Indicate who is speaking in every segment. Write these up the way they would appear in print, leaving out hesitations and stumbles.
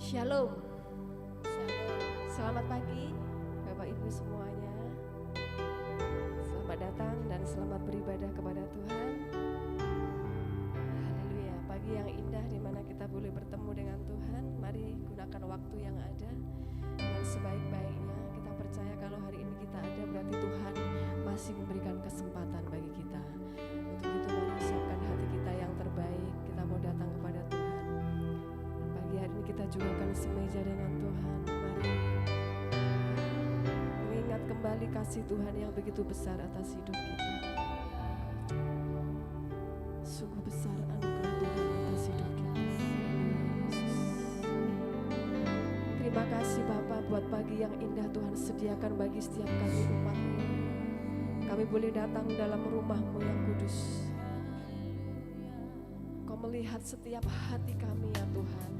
Speaker 1: Shalom. Selamat pagi Bapak Ibu semuanya. Selamat datang dan selamat beribadah kepada Tuhan. Haleluya. Pagi yang indah di mana kita boleh bertemu dengan Tuhan. Mari gunakan waktu yang ada dengan sebaik-baiknya. Kita percaya kalau hari ini kita ada berarti Tuhan masih memberikan kesempatan bagi kita. Untuk itu mari siapkan hati kita yang terbaik. Kita mau datang kepada Tuhan. Pagi hari ini kita juga akan semeja dengan Tuhan. Mari mengingat kembali kasih Tuhan yang begitu besar atas hidup kita. Sungguh besar anugerah Tuhan atas hidup kita. Terima kasih Bapa buat pagi yang indah Tuhan sediakan bagi setiap kami umat-Mu. Kami boleh datang dalam rumah-Mu yang kudus. Kau melihat setiap hati kami ya Tuhan.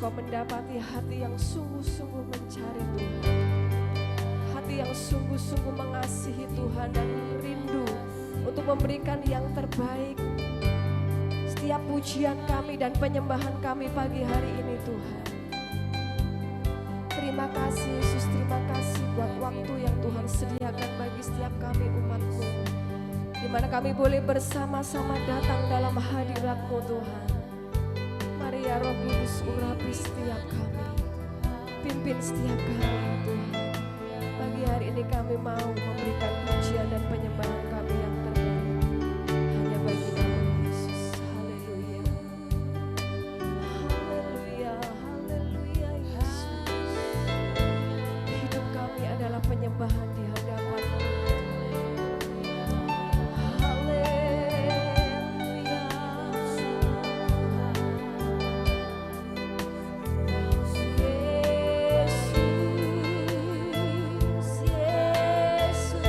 Speaker 1: Kau mendapati hati yang sungguh-sungguh mencari Tuhan, hati yang sungguh-sungguh mengasihi Tuhan dan rindu untuk memberikan yang terbaik. Setiap pujian kami dan penyembahan kami pagi hari ini Tuhan. Terima kasih Yesus, terima kasih buat waktu yang Tuhan sediakan bagi setiap kami umat-Mu, di mana kami boleh bersama-sama datang dalam hadirat-Mu Tuhan. Mari ya Roh Kudus urapi setiap kami, pimpin setiap kami ya Tuhan. Pagi hari ini kami mau memberikan pujian dan penyembahan kami yang terbaik hanya bagi nama Yesus. Haleluya, haleluya, haleluya Yesus. Hidup kami adalah penyembahan di hadapan-Mu. Yesus,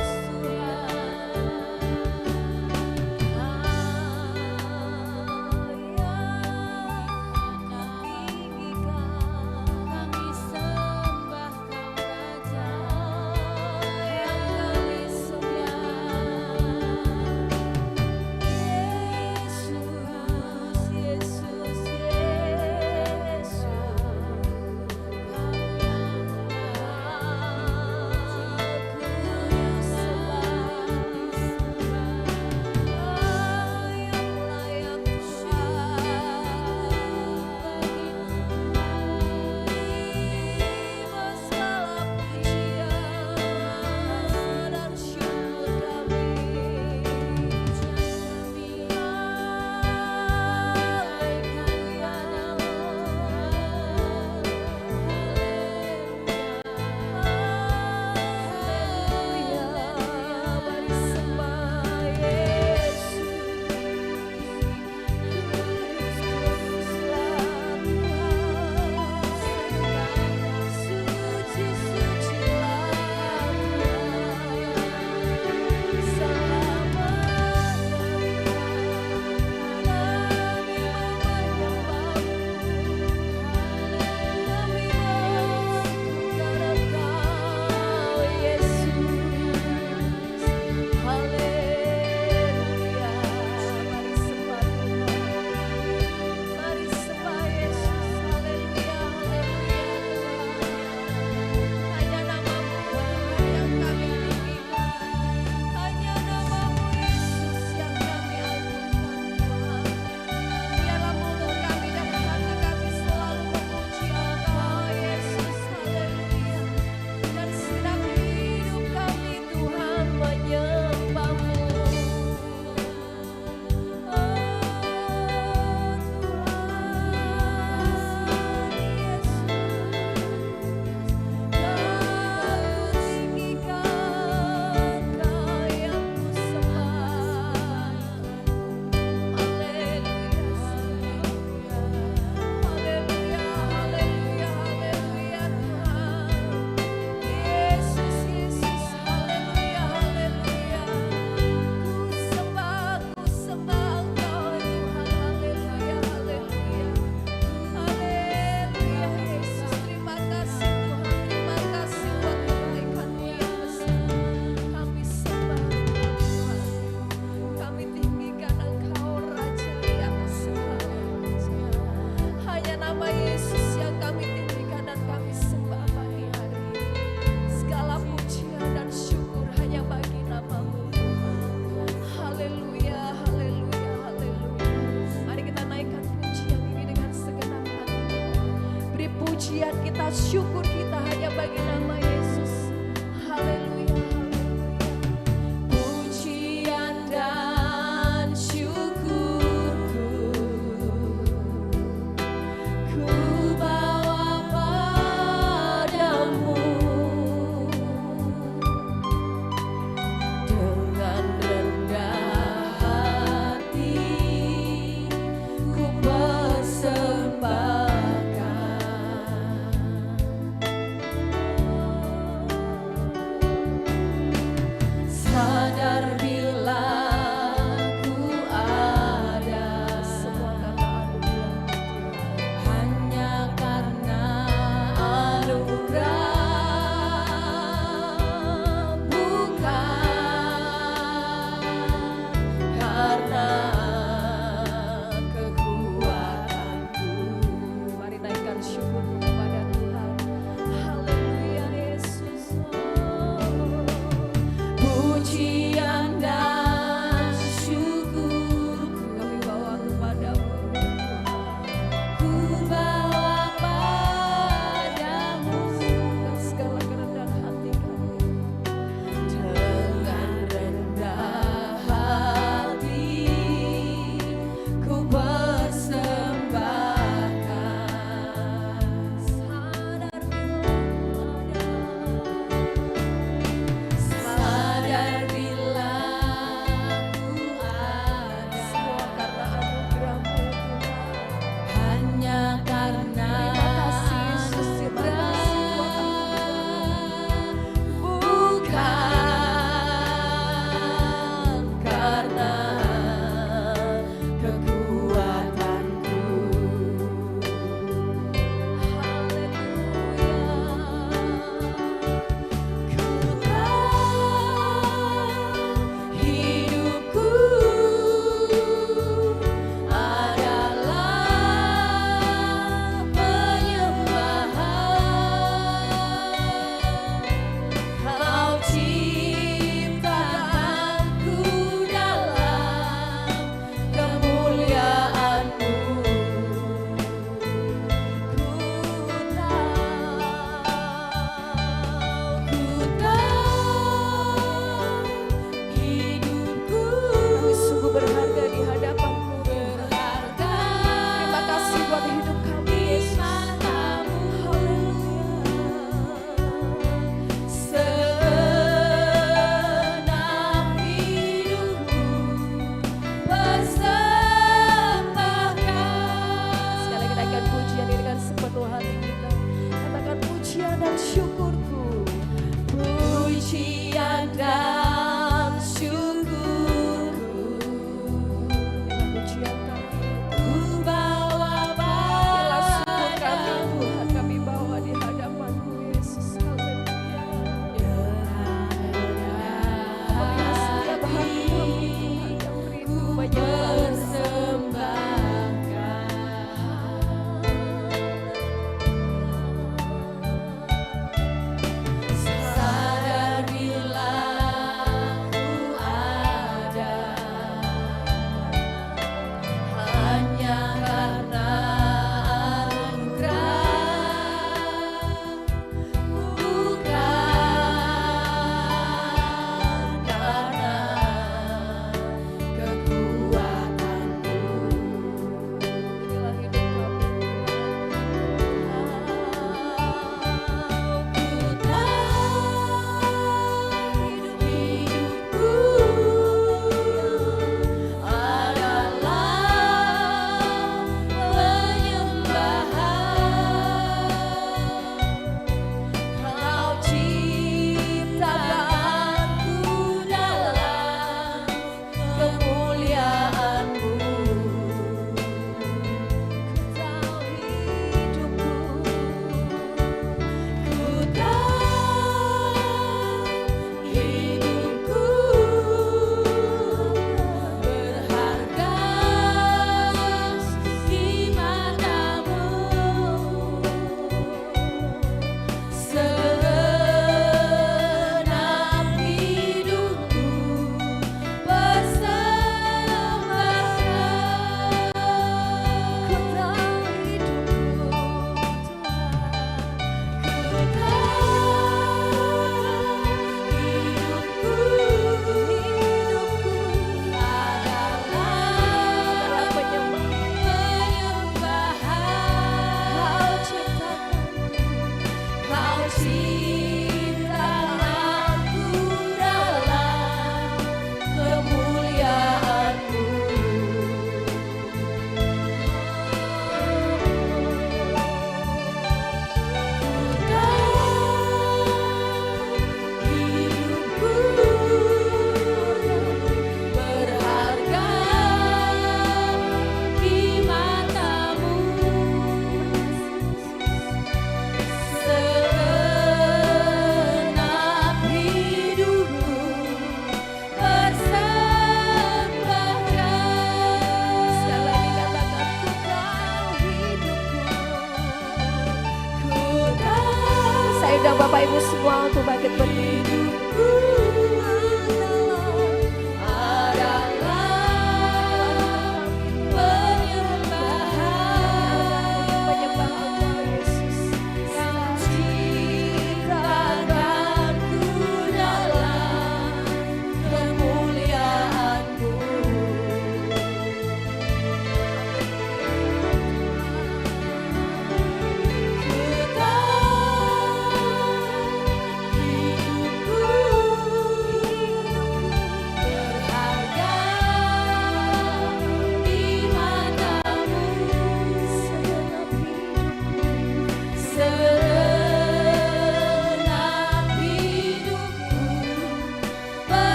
Speaker 1: Bapak Ibu semua untuk bangkit berdiri.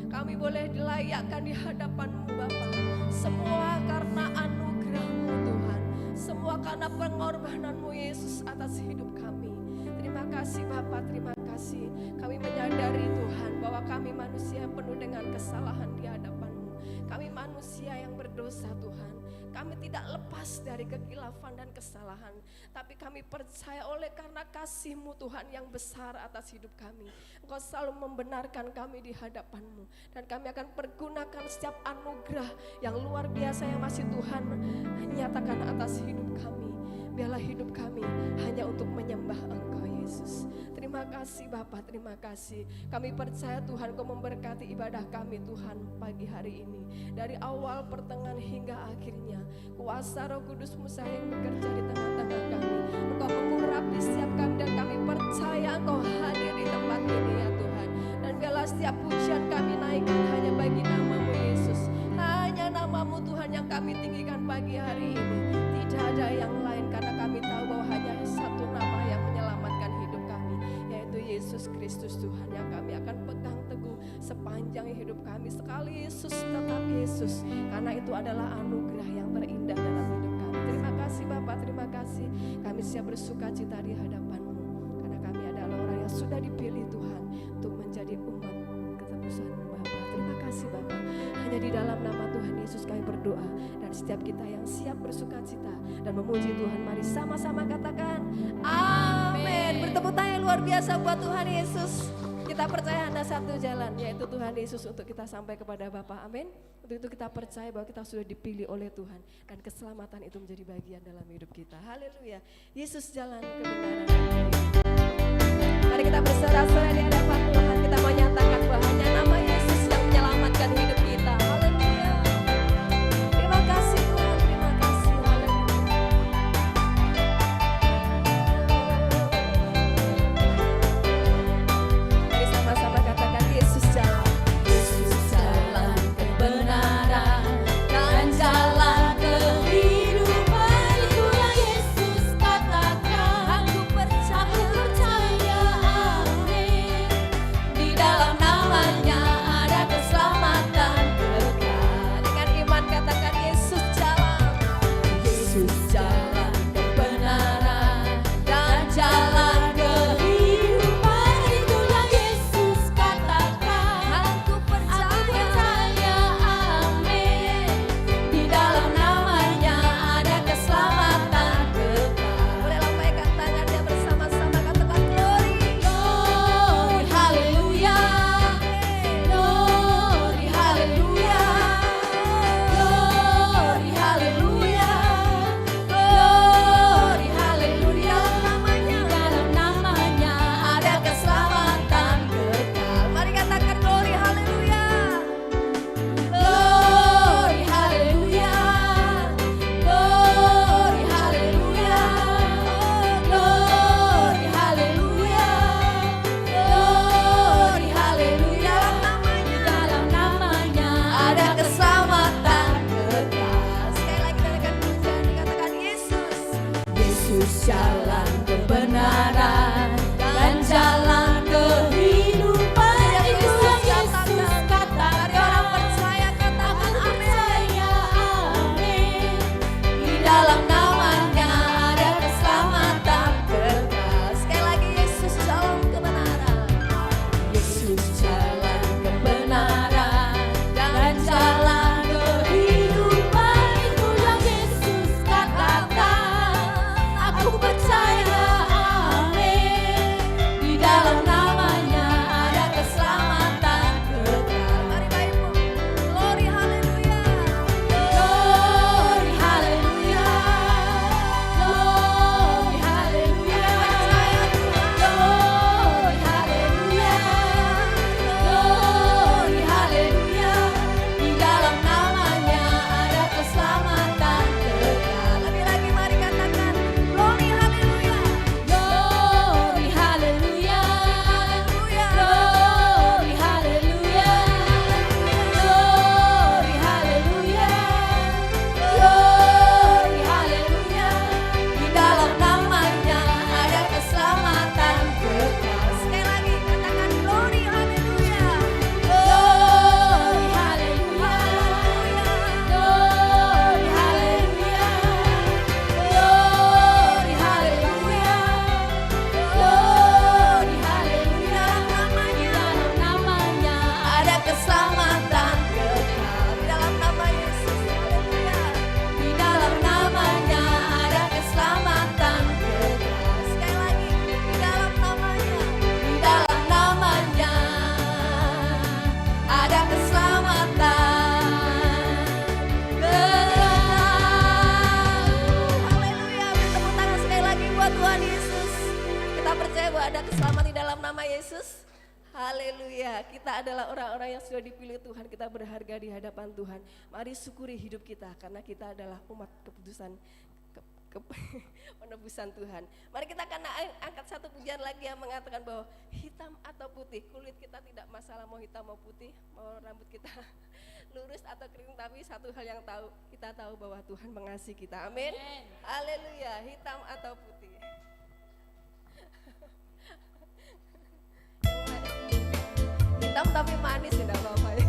Speaker 1: Kami boleh dilayakkan di hadapan-Mu Bapa. Semua karena anugerah-Mu Tuhan. Semua karena pengorbanan-Mu Yesus atas hidup kami. Terima kasih Bapa, terima kasih. Kami menyadari Tuhan bahwa kami manusia yang penuh dengan kesalahan di hadapan-Mu. Kami manusia yang berdosa Tuhan. Kami tidak lepas dari kekilafan dan kesalahan. Tapi kami percaya oleh karena kasih-Mu Tuhan yang besar atas hidup kami. Engkau selalu membenarkan kami di hadapan-Mu. Dan kami akan pergunakan setiap anugerah yang luar biasa yang masih Tuhan nyatakan atas hidup kami. Biarlah hidup kami hanya untuk menyembah Engkau Yesus. Terima kasih Bapa, terima kasih. Kami percaya Tuhan Kau memberkati ibadah kami Tuhan pagi hari ini. Dari awal, pertengahan hingga akhirnya. Kuasa Roh Kudus-Mu yang bekerja di tengah-tengah kami. Engkau mengurapi setiap kami dan kami percaya Engkau hadir di tempat ini ya Tuhan. Dan biarlah setiap pujian kami naikkan hanya bagi nama-Mu Yesus. Hanya nama-Mu Tuhan yang kami tinggikan pagi hari ini. Tidak ada yang lain karena kami tahu bahwa hanya satu nama yang menyelamatkan hidup kami, yaitu Yesus Kristus Tuhan yang kami akan pegang teguh sepanjang hidup kami. Sekali Yesus tetap Yesus, karena itu adalah anugerah yang terindah dalam hidup kami. Terima kasih Bapa, terima kasih. Kami siap bersuka cita di hadapan-Mu, karena kami adalah orang yang sudah dipilih Tuhan untuk menjadi umat ketebusan Bapa. Terima kasih Bapa. Hanya di dalam nama Tuhan Yesus kami berdoa, dan setiap kita yang siap bersuka cita dan memuji Tuhan, mari sama-sama katakan amin. Bertepuk tangan yang luar biasa buat Tuhan Yesus. Kita percaya ada satu jalan, yaitu Tuhan Yesus untuk kita sampai kepada Bapa. Amin. Untuk itu kita percaya bahwa kita sudah dipilih oleh Tuhan, dan keselamatan itu menjadi bagian dalam hidup kita. Haleluya. Yesus jalan kebenaran. Mari kita bersorak-sorai di hadapan Tuhan. Kita mau nyatakan bahwa hanya nama Yesus yang menyelamatkan hidup kita. Haleluya. Terima kasih Tuhan, terima kasih. Haleluya. Mari sama-sama katakan Yesus jalan. Yesus jalan kebenaran dan jalan kehidupan. Itulah Yesus katakan. Aku percaya, amin. Di dalam namanya
Speaker 2: jalan kebenaran dan jalan kehidupan. Itu yang Yesus katakan.
Speaker 1: Orang percaya katakan
Speaker 2: amin. Di dalam namanya ada keselamatan kekal.
Speaker 1: sekali lagi, Yesus jalan kebenaran.
Speaker 2: Yesus jalan kebenaran dan jalan kehidupan. Itu yang Yesus katakan. Aku percaya amin. Di dalam namanya ada keselamatan kekal.
Speaker 1: Mari Bapak Ibu, glory haleluya.
Speaker 2: Glory haleluya. Glory haleluya. Glory haleluya. Glory haleluya. Di dalam namanya ada keselamatan kekal.
Speaker 1: Lebih lagi mari katakan glory haleluya.
Speaker 2: Glory haleluya. Glory haleluya. Glory haleluya. Glory haleluya. Di dalam namanya ada keselamatan kekal.
Speaker 1: Sekali lagi katakan glory haleluya.
Speaker 2: Glory haleluya. Glory haleluya. Glory haleluya. Glory haleluya. Dalam namanya ada keselamatan kekal.
Speaker 1: Di dalam nama Yesus haleluya.
Speaker 2: Di dalam namanya ada keselamatan kekal.
Speaker 1: Sekali lagi di dalam namanya.
Speaker 2: Di dalam namanya ada keselamatan kekal.
Speaker 1: Haleluya. Beri tepuk tangan sekali lagi buat Tuhan Yesus. Kita percaya bahwa ada keselamatan di dalam nama Yesus. Haleluya. Kita adalah orang-orang yang sudah dipilih Tuhan. Kita berharga di hadapan Tuhan. Mari syukuri hidup kita karena kita adalah umat keputusan penebusan Tuhan. Mari kita akan angkat satu pujian lagi yang mengatakan bahwa hitam atau putih, kulit kita tidak masalah mau hitam mau putih, mau rambut kita lurus atau kering, tapi satu hal yang kita tahu bahwa Tuhan mengasihi kita. Amin. Haleluya. Hitam atau putih. Hitam tapi manis, tidak apa-apa ya.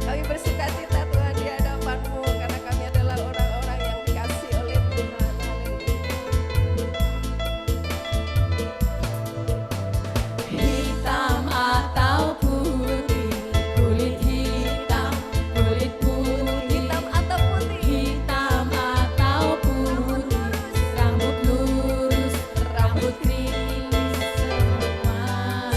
Speaker 1: Kami bersuka cita Tuhan di hadapan-Mu karena kami adalah orang-orang yang dikasihi oleh Tuhan.
Speaker 2: Hitam atau putih, kulit hitam, kulit putih.
Speaker 1: Hitam atau putih,
Speaker 2: Hitam atau putih, rambut lurus, rambut keriting semua.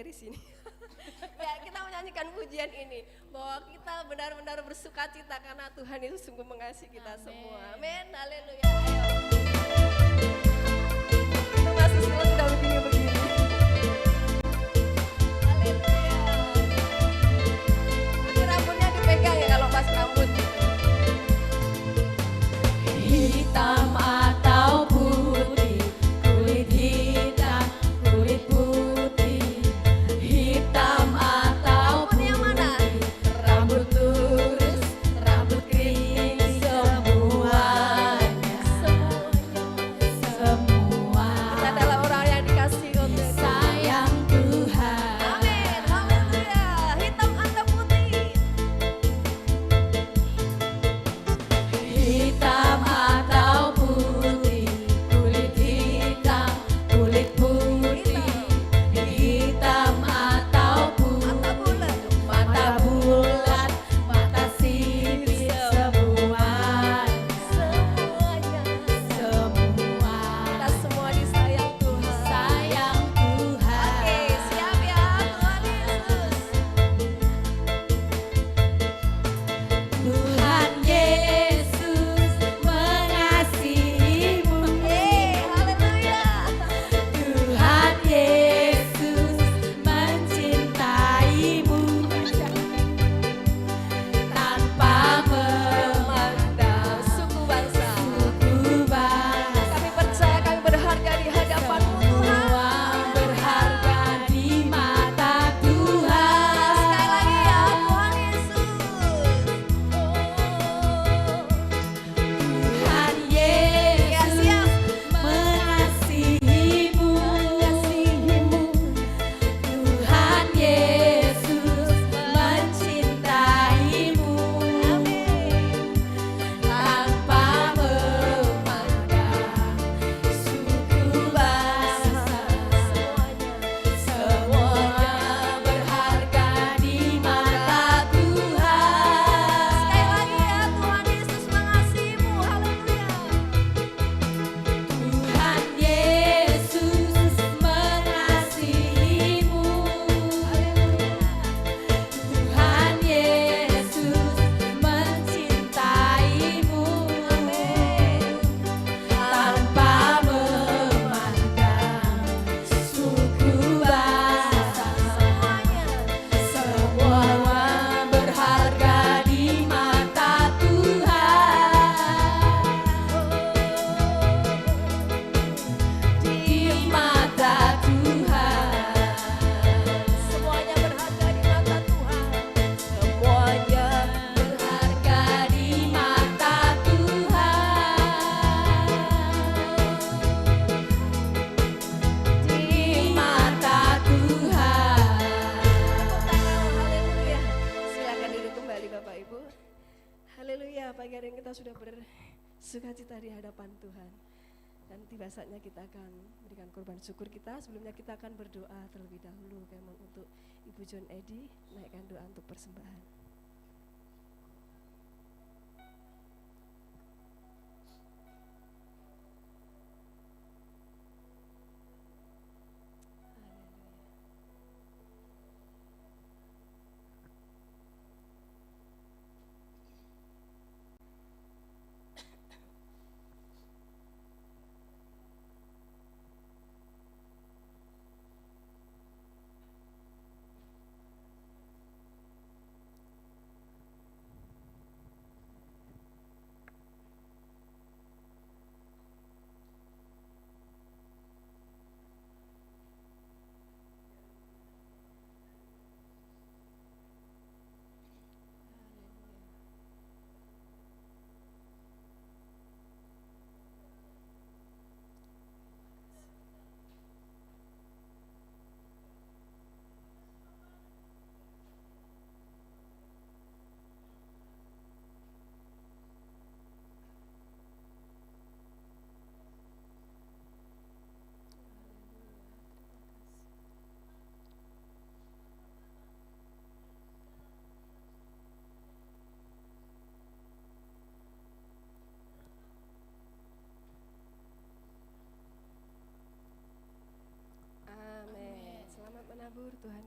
Speaker 1: dari sini. Ya, kita menyanyikan pujian ini bahwa kita benar-benar bersuka cita karena Tuhan itu sungguh mengasihi kita semua. Amin. Haleluya. Ayo. Itu Mas Susilo sudah begini-begini. Haleluya. Nanti rambutnya dipegang ya kalau pas rambut.
Speaker 2: Hitam atau putih, kulit hitam, kulit putih, hitam atau
Speaker 1: Rambut yang mana?
Speaker 2: rambut lurus, rambut keriting, semuanya, semua
Speaker 1: Kita adalah orang yang dikasihi oleh Tuhan.
Speaker 2: sayang Tuhan.
Speaker 1: Amin. Haleluya. Hitam atau putih?
Speaker 2: Hitam atau putih, kulit hitam, kulit putih, hitam atau
Speaker 1: Mata bulat.
Speaker 2: mata bulat, mata sipit, semuanya,
Speaker 1: Semuanya.
Speaker 2: semua
Speaker 1: Kita semua disayang Tuhan.
Speaker 2: sayang Tuhan.
Speaker 1: Oke, siap ya Tuhan Yesus.
Speaker 2: Tuhan Yesus mengasihimu.
Speaker 1: Haleluya.
Speaker 2: Tuhan Yesus mencintaimu tanpa memandang
Speaker 1: Suku bangsa.
Speaker 2: suku bangsa.
Speaker 1: Kami percaya kami berharga di hadapan-Mu Tuhan.
Speaker 2: Semua berharga di mata Tuhan.
Speaker 1: Sekali lagi ya Tuhan Yesus.
Speaker 2: Tuhan
Speaker 1: Ya
Speaker 2: Yesus
Speaker 1: siap.
Speaker 2: mengasihimu. Tuhan Yesus mencintaimu tanpa memandang suku bangsa. Semuanya berharga di mata Tuhan.
Speaker 1: Sekali lagi ya Tuhan Yesus mengasihimu. Haleluya.
Speaker 2: Tuhan Yesus mengasihimu. Tuhan Yesus mencintaimu tanpa memandang suku bangsa. Semua berharga di mata Tuhan. Di mata Tuhan.
Speaker 1: Semuanya berharga di mata Tuhan. Semuanya
Speaker 2: Berharga di mata Tuhan. Di mata Tuhan.
Speaker 1: Haleluya. Silakan duduk kembali Bapak Ibu. Haleluya. Pagi hari ini kita sudah bersukacita di hadapan Tuhan. Dan tiba saatnya kita akan memberikan korban syukur kita. Sebelumnya kita akan berdoa terlebih dahulu. Kemon untuk Ibu John Edi naikkan doa untuk persembahan.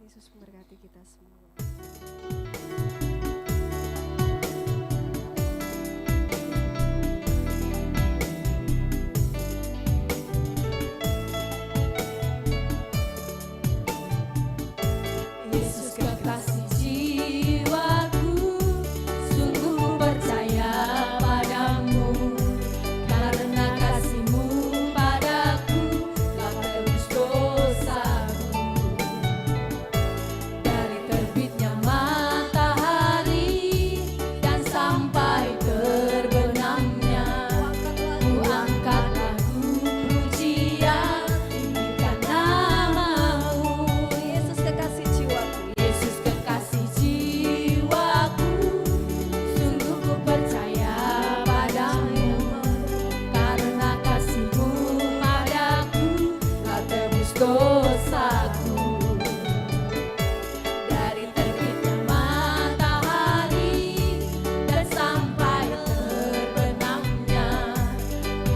Speaker 1: Yesus memberkati kita semua.
Speaker 2: Yesus kekasih jiwaku, sungguh ku percaya padamu, karena kasih-Mu padaku telah tebus dosaku. Dari terbitnya matahari dan sampai terbenamnya, ku angkat lagu pujian, tinggikan nama-Mu.
Speaker 1: Yesus kekasih jiwaku,
Speaker 2: Yesus kekasih jiwaku, sungguh ku percaya padamu, karena kasih-Mu padaku telah tebus dosaku. Dari terbitnya matahari dan sampai terbenamnya,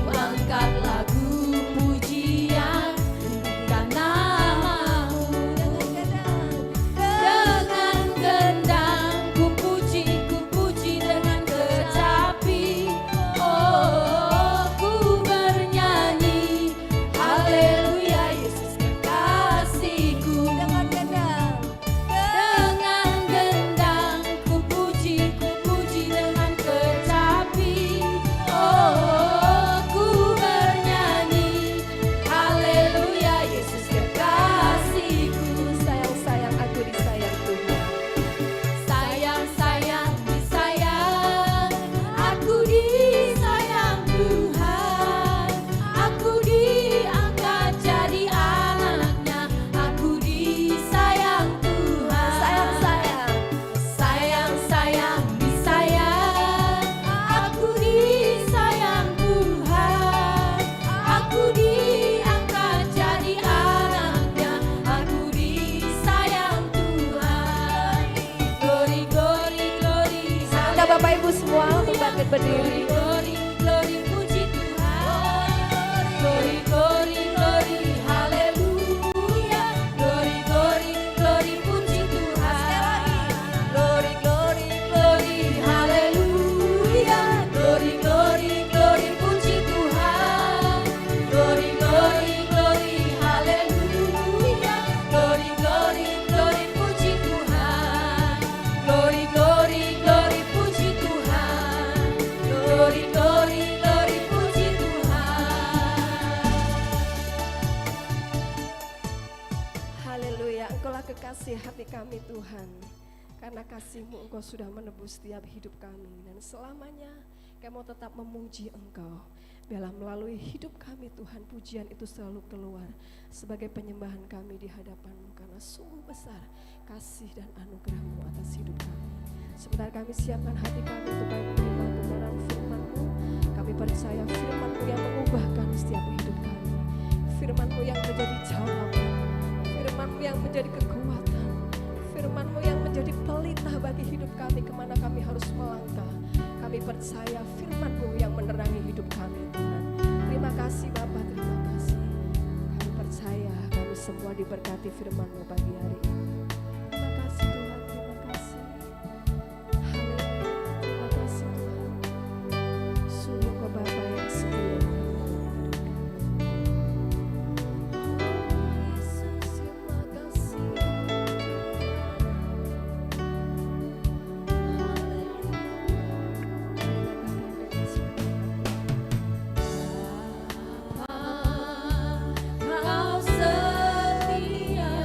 Speaker 2: ku angkat lagu pujian, tinggikan nama-Mu. Dengan gendang ku puji dengan kecapi. Oh, ku bernyanyi haleluya, Yesus kekasihku. Dengan gendang ku puji dengan kecapi. Oh, ku bernyanyi haleluya, Yesus kekasihku.
Speaker 1: sayang-sayang aku disayang Tuhan.
Speaker 2: Sayang-sayang disayang, aku disayang Tuhan. Aku diangkat jadi anaknya, aku disayang Tuhan. Sayang-sayang disayang, aku disayang Tuhan. Aku diangkat jadi anaknya, aku disayang Tuhan. Glory, glory, glory,
Speaker 1: Anda Bapak Ibu semua untuk bangkit berdiri.
Speaker 2: glory, glory, puji Tuhan. Glory, glory, glory, haleluya. Glory, glory, glory, puji Tuhan. Glory, glory, glory, haleluya. Glory, glory, glory, puji Tuhan. Glory, glory, glory, haleluya. Glory, glory, glory, puji Tuhan. Glory, glory, glory, puji Tuhan. Glory, glory, glory, puji Tuhan.
Speaker 1: Haleluya, Engkaulah kekasih hati kami Tuhan. Karena kasih-Mu Engkau sudah menebus setiap hidup kami. Dan selamanya kami mau tetap memuji Engkau. Biarlah melalui hidup kami Tuhan, pujian itu selalu keluar sebagai penyembahan kami di hadapan-Mu. Karena sungguh besar kasih dan anugerah-Mu atas hidup kami. Sebentar kami siapkan hati kami untuk kami menerima kebenaran firman-Mu. Kami percaya firman-Mu yang mengubahkan setiap hidup kami. Firman-Mu yang menjadi jawaban. Firman-Mu yang menjadi kekuatan. Firman-Mu yang menjadi pelita bagi hidup kami, kemana kami harus melangkah. Kami percaya firman-Mu yang menerangi hidup kami Tuhan. Terima kasih Bapa, terima kasih. Kami percaya kami semua diberkati firman-Mu pagi hari ini. Terima kasih Tuhan, terima kasih. Haleluya, terima kasih Tuhan. Sungguh Engkau Bapa yang setia. Yesus, terima kasih.
Speaker 2: Kau setia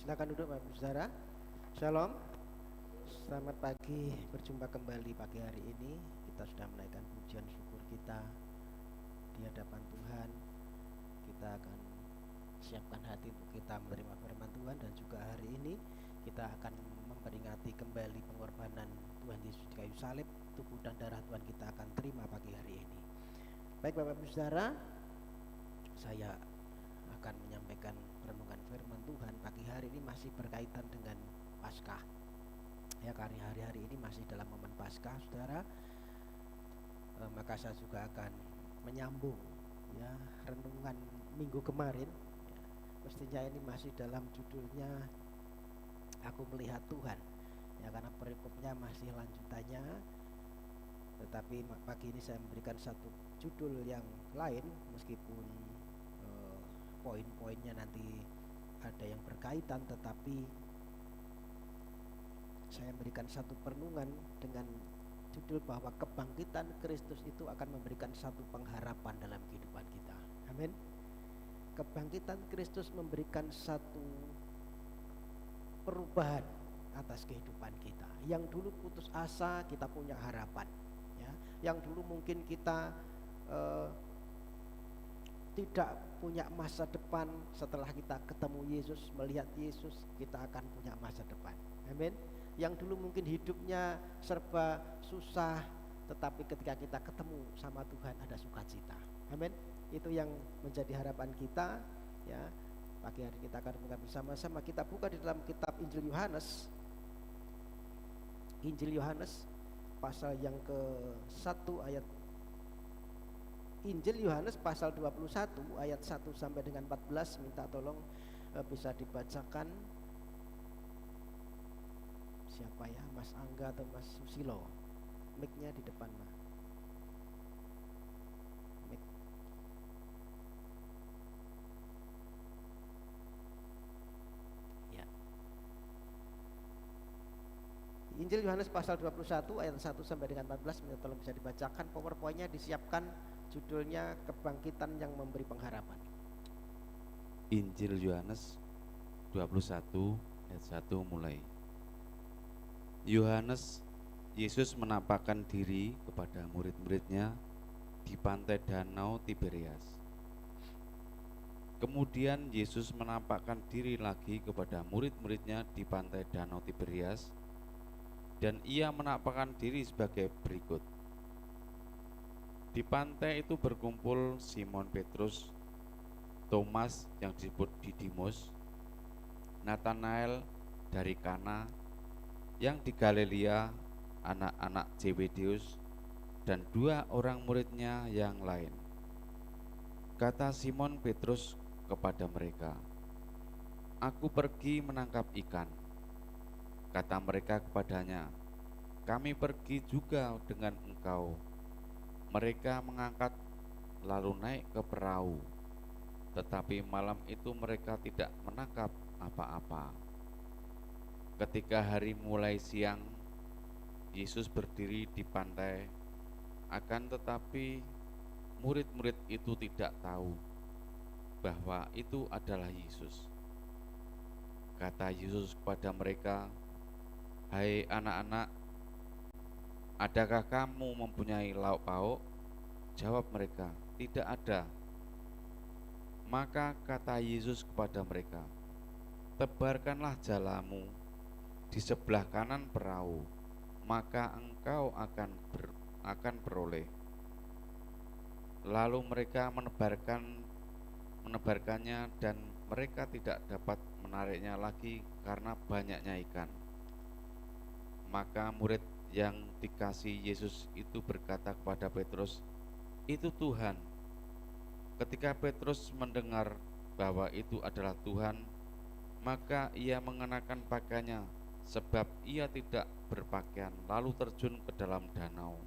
Speaker 3: Silakan duduk Bapak Ibu Saudara. Shalom. Selamat pagi, berjumpa kembali pagi hari ini. Kita sudah menaikkan pujian syukur kita di hadapan Tuhan. Kita akan siapkan hati untuk kita menerima firman Tuhan, dan juga hari ini kita akan memperingati kembali pengorbanan Tuhan Yesus di kayu salib. Tubuh dan darah Tuhan kita akan terima pagi hari ini. Baik Bapak Ibu Saudara, saya akan menyampaikan renungan firman Tuhan pagi hari ini masih berkaitan dengan Paskah. Ya, karena hari-hari ini masih dalam momen Paskah, Saudara. Maka saya juga akan menyambung ya renungan minggu kemarin. Ya, mestinya ini masih dalam judulnya Aku Melihat Tuhan. Ya, karena perikopnya masih lanjutannya. Tetapi pagi ini saya memberikan satu judul yang lain, meskipun poin-poinnya nanti ada yang berkaitan, tetapi saya memberikan satu perenungan dengan judul bahwa kebangkitan Kristus itu akan memberikan satu pengharapan dalam kehidupan kita. Amin. Kebangkitan Kristus memberikan satu perubahan atas kehidupan kita. Yang dulu putus asa, kita punya harapan. Ya. Yang dulu mungkin kita tidak punya masa depan, setelah kita ketemu Yesus, melihat Yesus, kita akan punya masa depan. Amin. Yang dulu mungkin hidupnya serba susah, tetapi ketika kita ketemu sama Tuhan ada sukacita. Amin. Itu yang menjadi harapan kita. Ya, pagi hari kita akan buka bersama-sama. Kita buka di dalam kitab Injil Yohanes. Injil Yohanes pasal yang ke-1 ayat Injil Yohanes pasal 21 ayat 1 sampai dengan 14. Minta tolong bisa dibacakan. Siapa ya? Mas Angga atau Mas Susilo? Mic-nya di depan, Mas. Mic. Ya. Injil Yohanes pasal 21 ayat 1 sampai dengan 14. Minta tolong bisa dibacakan. PowerPoint-nya disiapkan. Judulnya Kebangkitan yang Memberi Pengharapan.
Speaker 4: Injil Yohanes 21 ayat 1 mulai. Yohanes, Yesus menampakkan diri kepada murid-muridnya di pantai danau Tiberias. Kemudian Yesus menampakkan diri lagi kepada murid-muridnya di pantai danau Tiberias, dan ia menampakkan diri sebagai berikut. Di pantai itu berkumpul Simon Petrus, Thomas yang disebut Didimus, Nathanael dari Kana yang di Galilea, anak-anak Zebedeus, dan 2 orang muridnya yang lain. Kata Simon Petrus kepada mereka, "Aku pergi menangkap ikan." Kata mereka kepadanya, "Kami pergi juga dengan engkau." Mereka mengangkat lalu naik ke perahu, tetapi malam itu mereka tidak menangkap apa-apa. Ketika hari mulai siang, Yesus berdiri di pantai, akan tetapi murid-murid itu tidak tahu bahwa itu adalah Yesus. Kata Yesus kepada mereka, "Hai anak-anak, adakah kamu mempunyai lauk pauk?" Jawab mereka, "Tidak ada." Maka kata Yesus kepada mereka, "Tebarkanlah jalamu di sebelah kanan perahu, maka engkau akan beroleh." Lalu mereka menebarkannya, dan mereka tidak dapat menariknya lagi karena banyaknya ikan. Maka murid yang dikasihi Yesus itu berkata kepada Petrus, "Itu Tuhan." Ketika Petrus mendengar bahwa itu adalah Tuhan, maka ia mengenakan pakaiannya, sebab ia tidak berpakaian, lalu terjun ke dalam danau.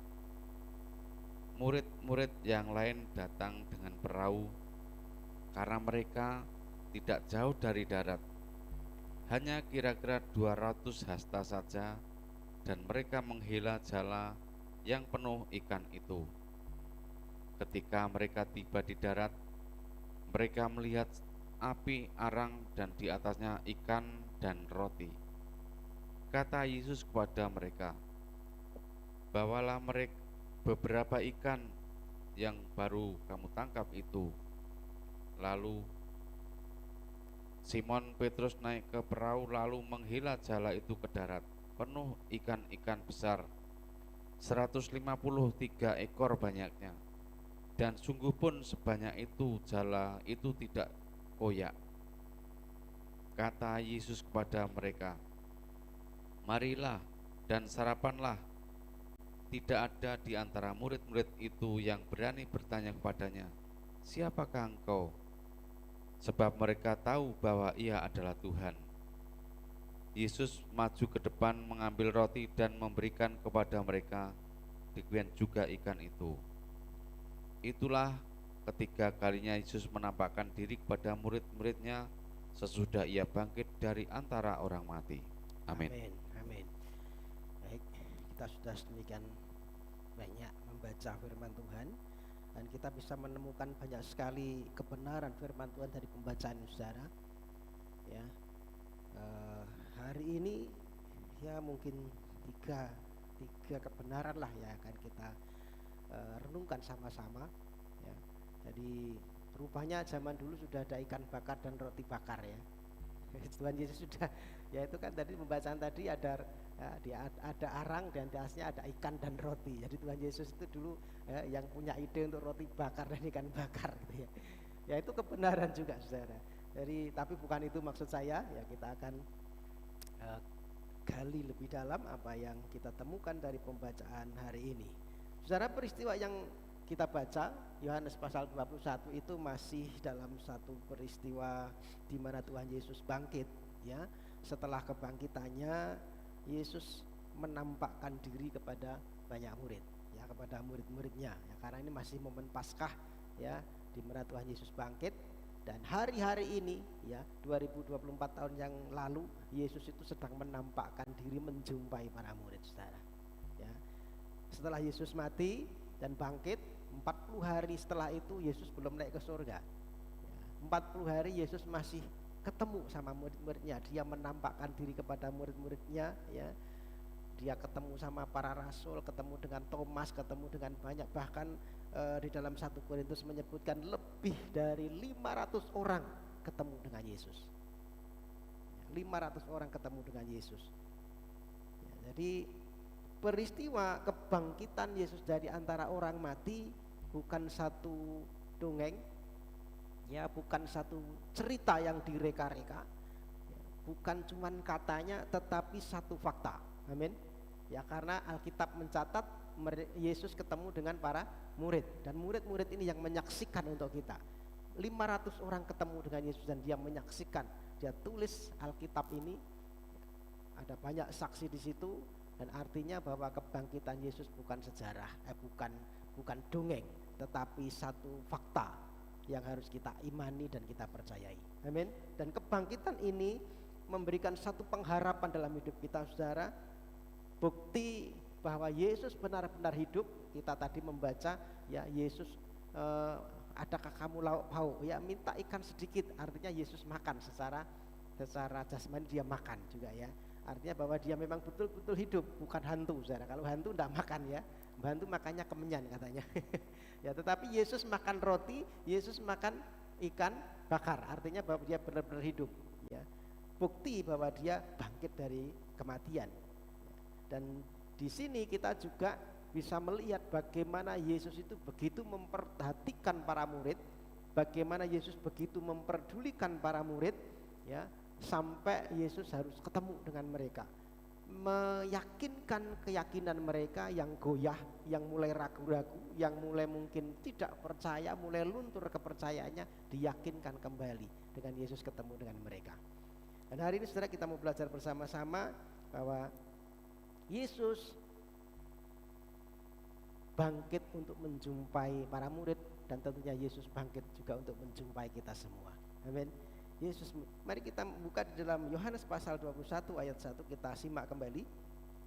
Speaker 4: Murid-murid yang lain datang dengan perahu, karena mereka tidak jauh dari darat, hanya kira-kira 200 hasta saja, dan mereka menghela jala yang penuh ikan itu. Ketika mereka tiba di darat, mereka melihat api arang dan di atasnya ikan dan roti. Kata Yesus kepada mereka, bawalah mereka beberapa ikan yang baru kamu tangkap itu. Lalu Simon Petrus naik ke perahu lalu menghela jala itu ke darat, penuh ikan-ikan besar, 153 ekor banyaknya. Dan sungguh pun sebanyak itu jala itu tidak koyak. Kata Yesus kepada mereka, marilah dan sarapanlah. Tidak ada di antara murid-murid itu yang berani bertanya kepadanya, siapakah engkau? Sebab mereka tahu bahwa ia adalah Tuhan. Yesus maju ke depan mengambil roti dan memberikan kepada mereka, demikian juga ikan itu. Itulah ketiga kalinya Yesus menampakkan diri kepada murid-muridnya sesudah ia bangkit dari antara orang mati. Amin.
Speaker 3: Amin. Amin. Baik, kita sudah sedemikian banyak membaca firman Tuhan dan kita bisa menemukan banyak sekali kebenaran firman Tuhan dari pembacaan saudara. Ya, hari ini ya mungkin tiga kebenaran lah ya akan kita renungkan sama-sama. Ya, jadi rupanya zaman dulu sudah ada ikan bakar dan roti bakar ya. Tuhan Yesus sudah, ya itu kan tadi pembacaan tadi ada arang dan di atasnya ada ikan dan roti. Jadi Tuhan Yesus itu dulu yang punya ide untuk roti bakar dan ikan bakar gitu ya. Ya itu kebenaran juga saudara. Jadi tapi bukan itu maksud saya, ya kita akan gali lebih dalam apa yang kita temukan dari pembacaan hari ini. Saudara, peristiwa yang kita baca Yohanes pasal 21 itu masih dalam satu peristiwa di mana Tuhan Yesus bangkit ya. Setelah kebangkitannya Yesus menampakkan diri kepada banyak murid ya, kepada murid-muridnya ya, karena ini masih momen Paskah ya, di mana Tuhan Yesus bangkit. Dan hari-hari ini ya 2024 tahun yang lalu Yesus itu sedang menampakkan diri menjumpai para murid saudara ya. Setelah Yesus mati dan bangkit 40 hari setelah itu Yesus belum naik ke surga ya. 40 hari Yesus masih ketemu sama murid-muridnya. Dia menampakkan diri kepada murid-muridnya ya. Dia ketemu sama para rasul, ketemu dengan Thomas, ketemu dengan banyak, bahkan di dalam 1 Korintus menyebutkan lebih dari 500 orang ketemu dengan Yesus. 500 orang ketemu dengan Yesus. Ya, jadi peristiwa kebangkitan Yesus dari antara orang mati bukan satu dongeng, ya bukan satu cerita yang direka-reka, ya, bukan cuman katanya, tetapi satu fakta. Amin. Ya karena Alkitab mencatat Yesus ketemu dengan para murid dan murid-murid ini yang menyaksikan untuk kita. 500 orang ketemu dengan Yesus dan dia menyaksikan. Dia tulis Alkitab ini, ada banyak saksi di situ. Dan artinya bahwa kebangkitan Yesus bukan sejarah, bukan dongeng, tetapi satu fakta yang harus kita imani dan kita percayai. Amin. Dan kebangkitan ini memberikan satu pengharapan dalam hidup kita saudara. Bukti bahwa Yesus benar-benar hidup. Kita tadi membaca ya Yesus, adakah kamu lauk pauk? Ya minta ikan sedikit, artinya Yesus makan secara jasmani, dia makan juga ya. Artinya bahwa dia memang betul-betul hidup, bukan hantu saudara. Kalau hantu enggak makan ya, hantu makannya kemenyan katanya. Ya tetapi Yesus makan roti, Yesus makan ikan bakar, artinya bahwa dia benar-benar hidup ya. Bukti bahwa dia bangkit dari kematian. Dan di sini kita juga bisa melihat bagaimana Yesus itu begitu memperhatikan para murid, bagaimana Yesus begitu memperdulikan para murid ya, sampai Yesus harus ketemu dengan mereka, meyakinkan keyakinan mereka yang goyah, yang mulai ragu-ragu, yang mulai mungkin tidak percaya, mulai luntur kepercayaannya, diyakinkan kembali dengan Yesus ketemu dengan mereka. Dan hari ini saudara kita mau belajar bersama-sama bahwa Yesus bangkit untuk menjumpai para murid dan tentunya Yesus bangkit juga untuk menjumpai kita semua. Amin. Yesus, mari kita buka di dalam Yohanes pasal 21 ayat 1, kita simak kembali.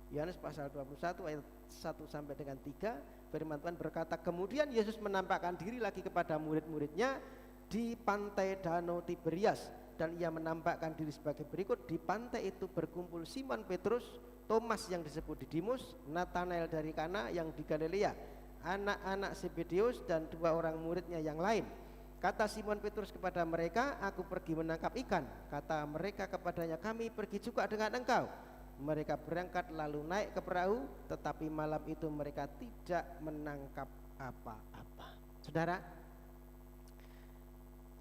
Speaker 3: Yohanes pasal 21 ayat 1 sampai dengan 3, firman Tuhan berkata, kemudian Yesus menampakkan diri lagi kepada murid-muridnya di pantai Danau Tiberias dan ia menampakkan diri sebagai berikut. Di pantai itu berkumpul Simon Petrus, Thomas yang disebut Didimus, Nathanael dari Kana yang di Galilea, anak-anak Zebedeus, dan 2 orang muridnya yang lain. Kata Simon Petrus kepada mereka, aku pergi menangkap ikan. Kata mereka kepadanya, kami pergi juga dengan engkau. Mereka berangkat lalu naik ke perahu, tetapi malam itu mereka tidak menangkap apa-apa. Saudara,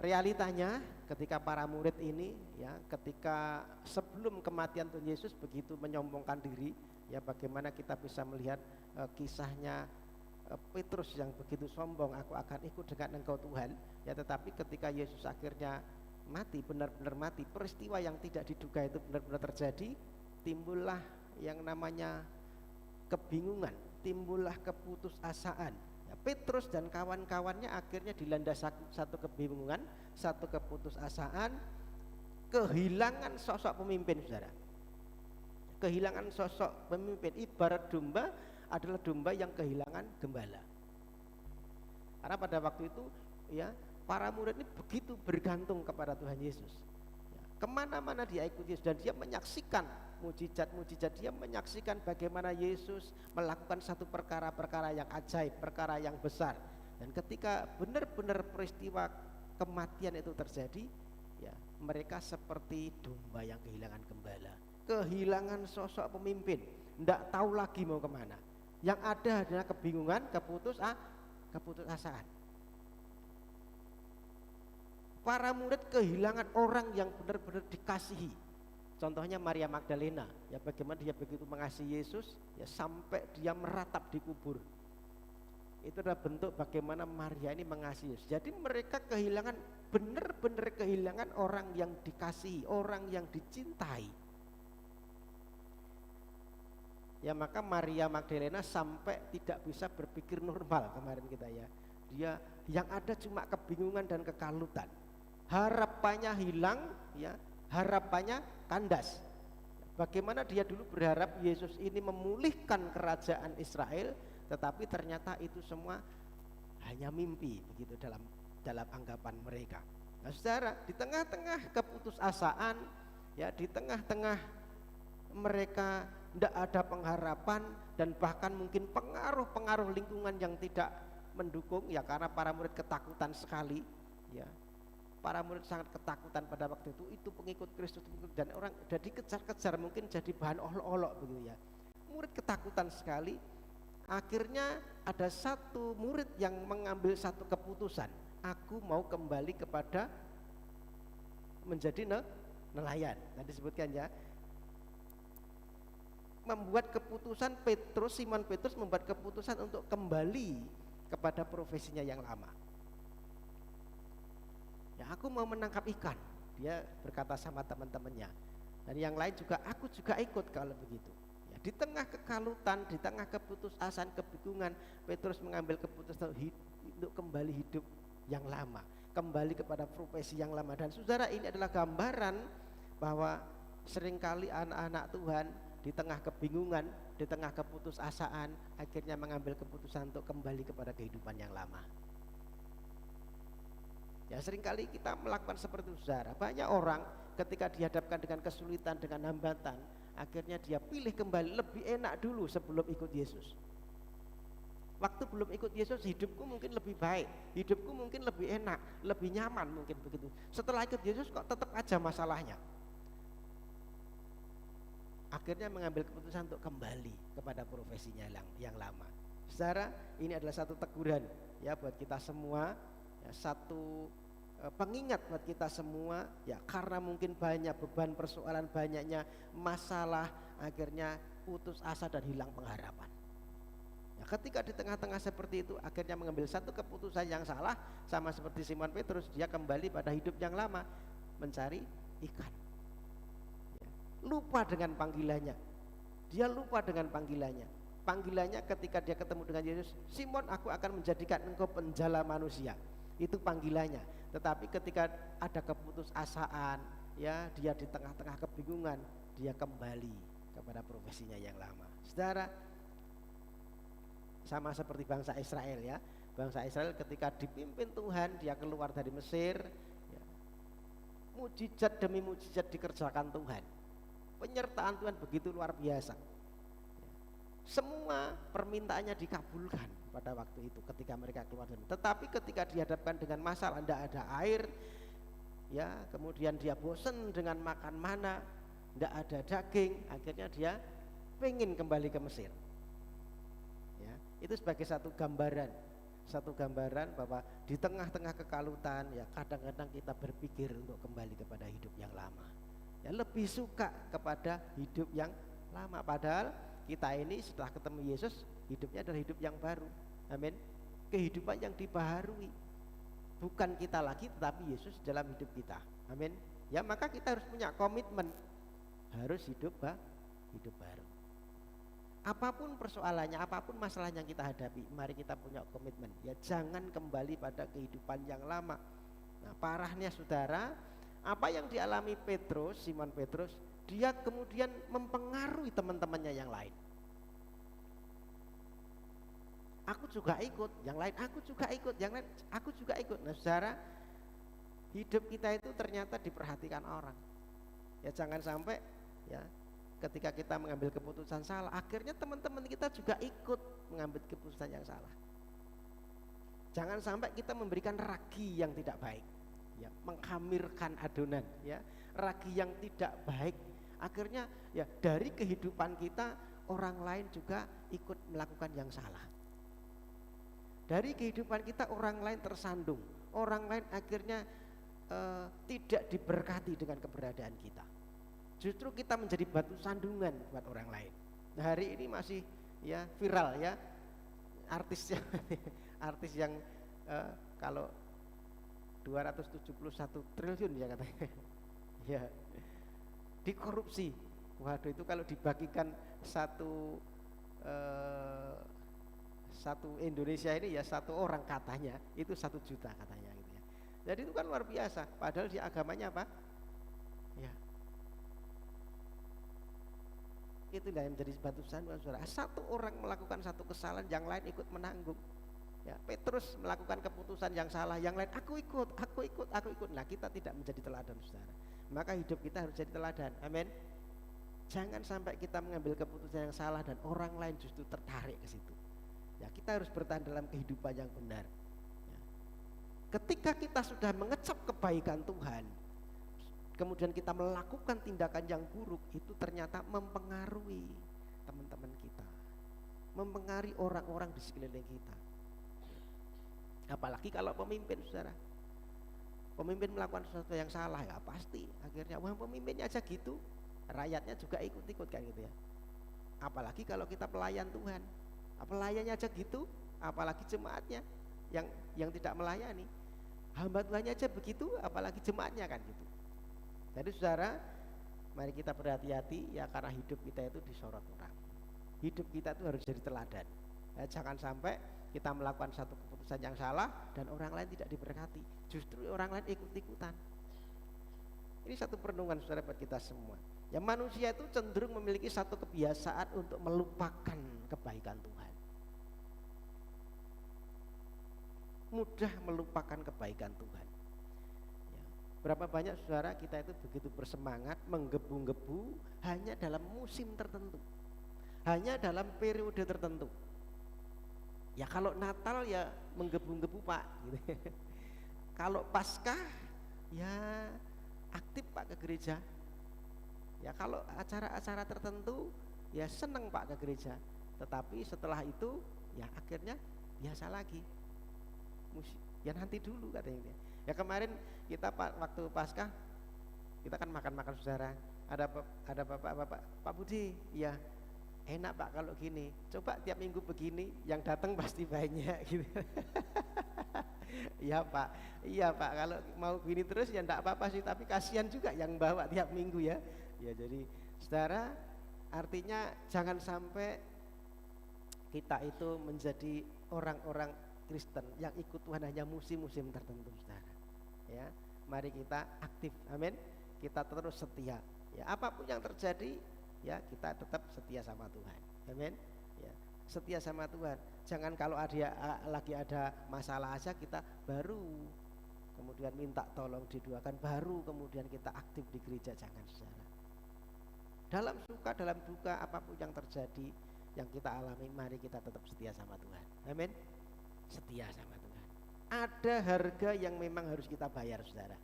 Speaker 3: realitanya ketika para murid ini ya, ketika sebelum kematian Tuhan Yesus begitu menyombongkan diri, ya bagaimana kita bisa melihat kisahnya Petrus yang begitu sombong, aku akan ikut dengan engkau Tuhan, ya, tetapi ketika Yesus akhirnya mati, benar-benar mati, peristiwa yang tidak diduga itu benar-benar terjadi, timbullah yang namanya kebingungan, timbullah keputusasaan. Ya, Petrus dan kawan-kawannya akhirnya dilanda satu kebingungan, satu keputusasaan, kehilangan sosok pemimpin, saudara. Kehilangan sosok pemimpin, ibarat domba adalah domba yang kehilangan gembala. Karena pada waktu itu ya, para murid ini begitu bergantung kepada Tuhan Yesus. Ya, kemana-mana dia ikut Yesus dan dia menyaksikan mujizat-mujizat, dia menyaksikan bagaimana Yesus melakukan satu perkara-perkara yang ajaib, perkara yang besar. Dan ketika benar-benar peristiwa kematian itu terjadi, ya mereka seperti domba yang kehilangan gembala, kehilangan sosok pemimpin, tidak tahu lagi mau kemana. Yang ada adalah kebingungan, keputusasaan. Para murid kehilangan orang yang benar-benar dikasihi. Contohnya Maria Magdalena, ya bagaimana dia begitu mengasihi Yesus, ya sampai dia meratap di kubur. Itu adalah bentuk bagaimana Maria ini mengasihi Yesus. Jadi mereka kehilangan, benar-benar kehilangan orang yang dikasihi, orang yang dicintai. Ya maka Maria Magdalena sampai tidak bisa berpikir normal kemarin kita ya. Dia yang ada cuma kebingungan dan kekalutan. Harapannya hilang, ya, harapannya kandas. Bagaimana dia dulu berharap Yesus ini memulihkan kerajaan Israel, tetapi ternyata itu semua hanya mimpi begitu dalam anggapan mereka. Nah, saudara, di tengah-tengah keputusasaan, ya di tengah-tengah mereka tidak ada pengharapan dan bahkan mungkin pengaruh-pengaruh lingkungan yang tidak mendukung, ya karena para murid ketakutan sekali, ya para murid sangat ketakutan pada waktu itu pengikut Kristus, dan orang sudah dikejar-kejar, mungkin jadi bahan olok-olok begitu ya. Murid ketakutan sekali. Akhirnya ada satu murid yang mengambil satu keputusan, aku mau kembali kepada menjadi nelayan. Tadi disebutkan ya, membuat keputusan Simon Petrus membuat keputusan untuk kembali kepada profesinya yang lama. Ya, aku mau menangkap ikan, dia berkata sama teman-temannya. Dan yang lain juga, aku juga ikut kalau begitu. Ya, di tengah kekalutan, di tengah keputusasaan, kebingungan, Petrus mengambil keputusan untuk kembali hidup yang lama, kembali kepada profesi yang lama. Dan saudara, ini adalah gambaran bahwa seringkali anak-anak Tuhan di tengah kebingungan, di tengah keputusasaan, akhirnya mengambil keputusan untuk kembali kepada kehidupan yang lama. Ya seringkali kita melakukan seperti itu, saudara. Banyak orang ketika dihadapkan dengan kesulitan, dengan hambatan, akhirnya dia pilih kembali, lebih enak dulu sebelum ikut Yesus. Waktu belum ikut Yesus, hidupku mungkin lebih baik, hidupku mungkin lebih enak, lebih nyaman mungkin begitu. Setelah ikut Yesus kok tetap aja masalahnya. Akhirnya mengambil keputusan untuk kembali kepada profesinya yang lama. Saudara, ini adalah satu teguran ya buat kita semua, ya, satu pengingat buat kita semua, ya karena mungkin banyak beban persoalan, banyaknya masalah, akhirnya putus asa dan hilang pengharapan. Ya, ketika di tengah-tengah seperti itu, akhirnya mengambil satu keputusan yang salah, sama seperti Simon Petrus, dia kembali pada hidup yang lama, mencari ikan. Lupa dengan panggilannya. Dia lupa dengan panggilannya. Panggilannya ketika dia ketemu dengan Yesus, Simon, aku akan menjadikan engkau penjala manusia. Itu panggilannya. Tetapi ketika ada keputusasaan, ya dia di tengah-tengah kebingungan, dia kembali kepada profesinya yang lama. Saudara, sama seperti bangsa Israel ya. Bangsa Israel ketika dipimpin Tuhan, dia keluar dari Mesir, ya, mujizat demi mujizat dikerjakan Tuhan. Penyertaan Tuhan begitu luar biasa. Semua permintaannya dikabulkan pada waktu itu ketika mereka keluar. Tetapi ketika dihadapkan dengan masalah, tidak ada air, ya, kemudian dia bosan dengan makan mana, tidak ada daging, akhirnya dia pengen kembali ke Mesir. Ya, itu sebagai satu gambaran bahwa di tengah-tengah kekalutan, ya, kadang-kadang kita berpikir untuk kembali kepada hidup yang lama, ya, lebih suka kepada hidup yang lama, padahal kita ini setelah ketemu Yesus hidupnya adalah hidup yang baru. Amin. Kehidupan yang dibaharui, bukan kita lagi tetapi Yesus dalam hidup kita. Amin. Ya, maka kita harus punya komitmen, harus hidup baru. Apapun persoalannya, apapun masalah yang kita hadapi, mari kita punya komitmen. Ya, jangan kembali pada kehidupan yang lama. Nah, parahnya saudara, apa yang dialami Simon Petrus, dia kemudian mempengaruhi teman-temannya yang lain. Aku juga ikut, yang lain aku juga ikut, yang lain aku juga ikut. Nah, saudara, hidup kita itu ternyata diperhatikan orang. Ya, jangan sampai, ya, ketika kita mengambil keputusan salah, akhirnya teman-teman kita juga ikut mengambil keputusan yang salah. Jangan sampai kita memberikan ragi yang tidak baik, ya, mengkhamirkan adonan, ya, ragi yang tidak baik. Akhirnya, ya, dari kehidupan kita orang lain juga ikut melakukan yang salah. Dari kehidupan kita orang lain tersandung, orang lain akhirnya tidak diberkati dengan keberadaan kita. Justru kita menjadi batu sandungan buat orang lain. Nah, hari ini masih, ya, viral, ya, artis yang kalau 271 triliun ya katanya, ya, dikorupsi. Waduh, itu kalau dibagikan satu Indonesia ini, ya, satu orang katanya itu 1 juta katanya gitu, ya. Jadi itu kan luar biasa. Padahal di agamanya apa? Ya, itulah yang menjadi batu sandungan, saudara. Satu orang melakukan satu kesalahan, yang lain ikut menanggung. Ya, Petrus melakukan keputusan yang salah, yang lain aku ikut. Nah, kita tidak menjadi teladan, saudara. Maka hidup kita harus jadi teladan. Amin. Jangan sampai kita mengambil keputusan yang salah dan orang lain justru tertarik ke situ. Ya, kita harus bertahan dalam kehidupan yang benar. Ya. Ketika kita sudah mengecap kebaikan Tuhan, kemudian kita melakukan tindakan yang buruk, itu ternyata mempengaruhi teman-teman kita, mempengaruhi orang-orang di sekeliling kita. Apalagi kalau pemimpin, saudara, pemimpin melakukan sesuatu yang salah, ya pasti akhirnya, wah, pemimpinnya aja gitu, rakyatnya juga ikut-ikut kan gitu, ya. Apalagi kalau kita pelayan Tuhan, pelayannya aja gitu, apalagi jemaatnya yang tidak melayani. Hamba Tuhannya aja begitu, apalagi jemaatnya kan gitu. Jadi saudara, mari kita berhati-hati, ya, karena hidup kita itu disorot orang. Hidup kita itu harus jadi teladan. Ya, jangan sampai kita melakukan satu keputusan yang salah dan orang lain tidak diberkati, justru orang lain ikut-ikutan. Ini satu perenungan, saudara, buat kita semua. Ya, manusia itu cenderung memiliki satu kebiasaan untuk melupakan kebaikan Tuhan. Mudah melupakan kebaikan Tuhan. Ya, berapa banyak, saudara, kita itu begitu bersemangat, menggebu-gebu hanya dalam musim tertentu, hanya dalam periode tertentu. Ya, kalau Natal ya menggebu-gebu, Pak, gitu. Kalau Paskah ya aktif, Pak, ke gereja. Ya, kalau acara-acara tertentu ya seneng, Pak, ke gereja. Tetapi setelah itu ya akhirnya biasa lagi. Ya nanti dulu katanya. Ya, kemarin kita waktu Paskah kita kan makan-makan, saudara. Ada bapak-bapak, Pak Budi, ya enak, Pak, kalau gini. Coba tiap minggu begini, yang datang pasti banyak gitu. Iya, Pak. Iya, Pak. Kalau mau gini terus ya enggak apa-apa sih, tapi kasihan juga yang bawa tiap minggu, ya. Ya, jadi saudara, artinya jangan sampai kita itu menjadi orang-orang Kristen yang ikut Tuhan hanya musim-musim tertentu, saudara. Ya, mari kita aktif, amin. Kita terus setia. Ya, apapun yang terjadi, ya kita tetap setia sama Tuhan, amin. Ya, setia sama Tuhan. Jangan kalau lagi ada masalah aja kita baru kemudian minta tolong didoakan, baru kemudian kita aktif di gereja. Jangan, saudara. Dalam suka, dalam duka, apapun yang terjadi, yang kita alami, mari kita tetap setia sama Tuhan. Amin. Setia sama Tuhan. Ada harga yang memang harus kita bayar, saudara.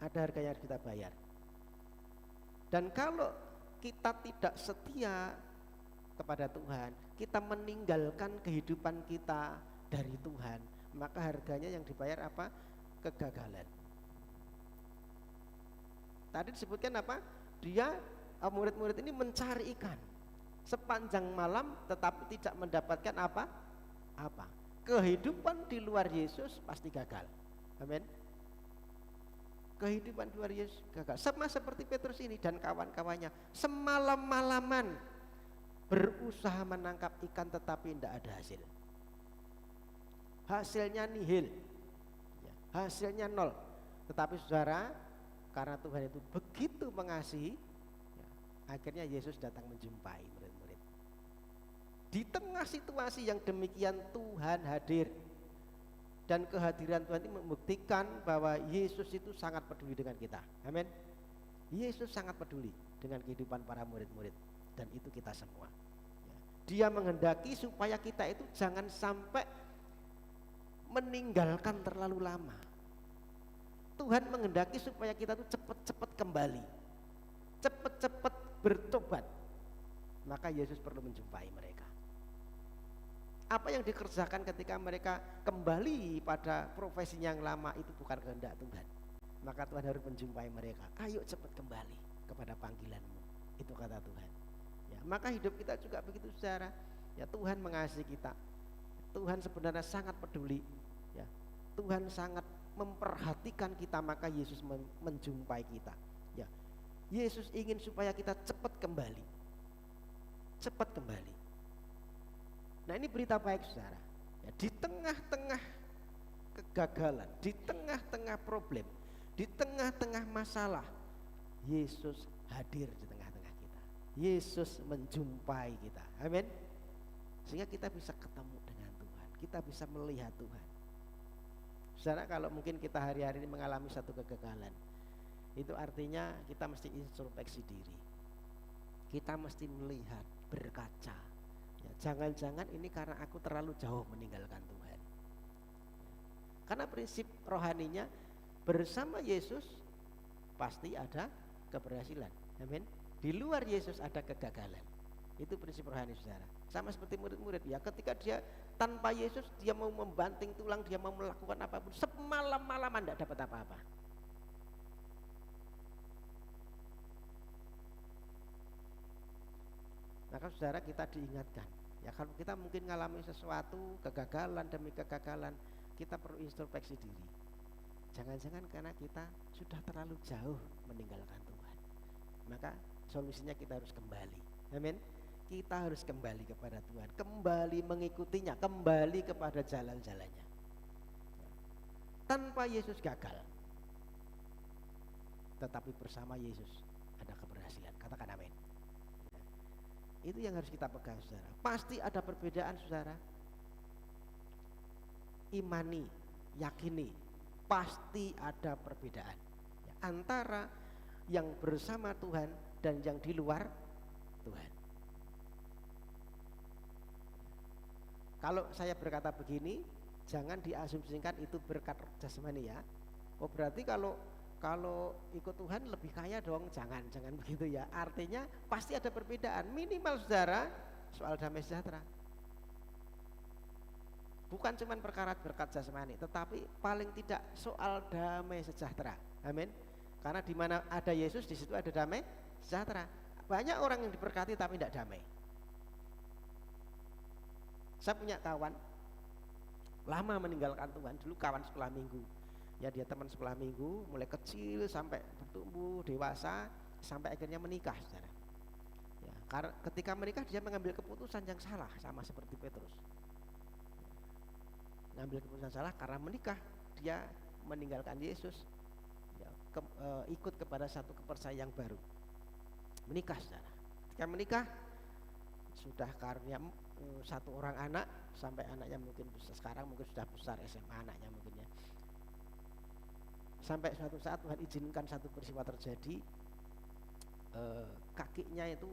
Speaker 3: Ada harga yang harus kita bayar. Dan kalau kita tidak setia kepada Tuhan, kita meninggalkan kehidupan kita dari Tuhan, maka harganya yang dibayar apa? Kegagalan. Tadi disebutkan apa? Dia, murid-murid ini mencari ikan sepanjang malam tetapi tidak mendapatkan apa? Kehidupan di luar Yesus pasti gagal. Amin. Kehidupan di luar Yesus gagal. Sama seperti Petrus ini dan kawan-kawannya, semalam-malaman berusaha menangkap ikan tetapi tidak ada hasil. Hasilnya nihil, hasilnya nol. Tetapi saudara, karena Tuhan itu begitu mengasihi, akhirnya Yesus datang menjumpai murid-murid. Di tengah situasi yang demikian Tuhan hadir. Dan kehadiran Tuhan ini membuktikan bahwa Yesus itu sangat peduli dengan kita. Amin. Yesus sangat peduli dengan kehidupan para murid-murid, dan itu kita semua. Dia menghendaki supaya kita itu jangan sampai meninggalkan terlalu lama. Tuhan menghendaki supaya kita itu cepat-cepat kembali, cepat-cepat bertobat. Maka Yesus perlu menjumpai mereka. Apa yang dikerjakan ketika mereka kembali pada profesinya yang lama itu bukan kehendak Tuhan. Maka Tuhan harus menjumpai mereka. Ayo cepat kembali kepada panggilanmu. Itu kata Tuhan. Ya, maka hidup kita juga begitu, saudara. Ya, Tuhan mengasihi kita. Tuhan sebenarnya sangat peduli. Ya, Tuhan sangat memperhatikan kita, maka Yesus menjumpai kita. Ya, Yesus ingin supaya kita cepat kembali. Cepat kembali. Nah, ini berita baik, saudara. Ya, di tengah-tengah kegagalan, di tengah-tengah problem, di tengah-tengah masalah, Yesus hadir di tengah-tengah kita. Yesus menjumpai kita. Amin. Sehingga kita bisa ketemu dengan Tuhan, kita bisa melihat Tuhan. Saudara, kalau mungkin kita hari-hari ini mengalami satu kegagalan, itu artinya kita mesti introspeksi diri. Kita mesti melihat, berkaca. Ya, jangan-jangan ini karena aku terlalu jauh meninggalkan Tuhan. Karena prinsip rohaninya bersama Yesus pasti ada keberhasilan. Amin. Di luar Yesus ada kegagalan. Itu prinsip rohani, saudara. Sama seperti murid-murid, ya, ketika dia tanpa Yesus, dia mau membanting tulang, dia mau melakukan apapun, semalam-malaman tidak dapat apa-apa. Maka saudara, kita diingatkan, ya, kalau kita mungkin mengalami sesuatu kegagalan demi kegagalan, kita perlu introspeksi diri. Jangan-jangan karena kita sudah terlalu jauh meninggalkan Tuhan. Maka solusinya kita harus kembali. Amin. Kita harus kembali kepada Tuhan, kembali mengikutinya, kembali kepada jalan-jalannya. Tanpa Yesus gagal, tetapi bersama Yesus ada keberhasilan. Katakan amin. Itu yang harus kita pegang, saudara. Pasti ada perbedaan, saudara. Imani, yakini, pasti ada perbedaan ya, antara yang bersama Tuhan dan yang di luar Tuhan. Kalau saya berkata begini, jangan diasumsikan itu berkat jasmani, ya. Oh, berarti kalau ikut Tuhan lebih kaya dong, jangan begitu, ya. Artinya pasti ada perbedaan, minimal, saudara, soal damai sejahtera. Bukan cuma perkara berkat jasmani, tetapi paling tidak soal damai sejahtera. Amin. Karena di mana ada Yesus, di situ ada damai sejahtera. Banyak orang yang diberkati tapi tidak damai. Saya punya kawan lama meninggalkan Tuhan, dulu kawan sekolah minggu. Ya, dia teman sekolah minggu, mulai kecil sampai bertumbuh dewasa sampai akhirnya menikah, saudara. Ya, karena ketika menikah dia mengambil keputusan yang salah, sama seperti Petrus. Mengambil keputusan salah karena menikah, dia meninggalkan Yesus, ya, ikut kepada satu kepercayaan yang baru. Menikah, saudara. Ketika menikah sudah karunia satu orang anak sampai anaknya mungkin sekarang mungkin sudah besar SMA anaknya mungkin ya. Sampai suatu saat Tuhan izinkan satu peristiwa terjadi, kakinya itu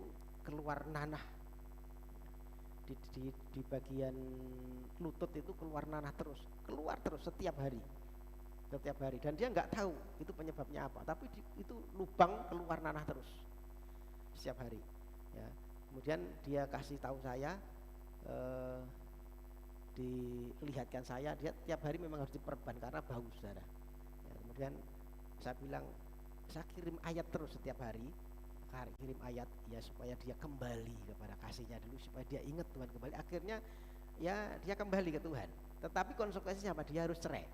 Speaker 3: keluar nanah di bagian lutut itu keluar nanah terus setiap hari dan dia nggak tahu itu penyebabnya apa, tapi itu lubang keluar nanah terus setiap hari ya. Kemudian dia kasih tahu saya, dilihatkan saya, dia tiap hari memang harus diperban karena bau saudara ya. Kemudian saya bilang, saya kirim ayat terus setiap hari, kirim ayat ya supaya dia kembali kepada kasihnya dulu, supaya dia ingat Tuhan kembali. Akhirnya ya dia kembali ke Tuhan, tetapi konsekuensinya apa? Dia harus cerai.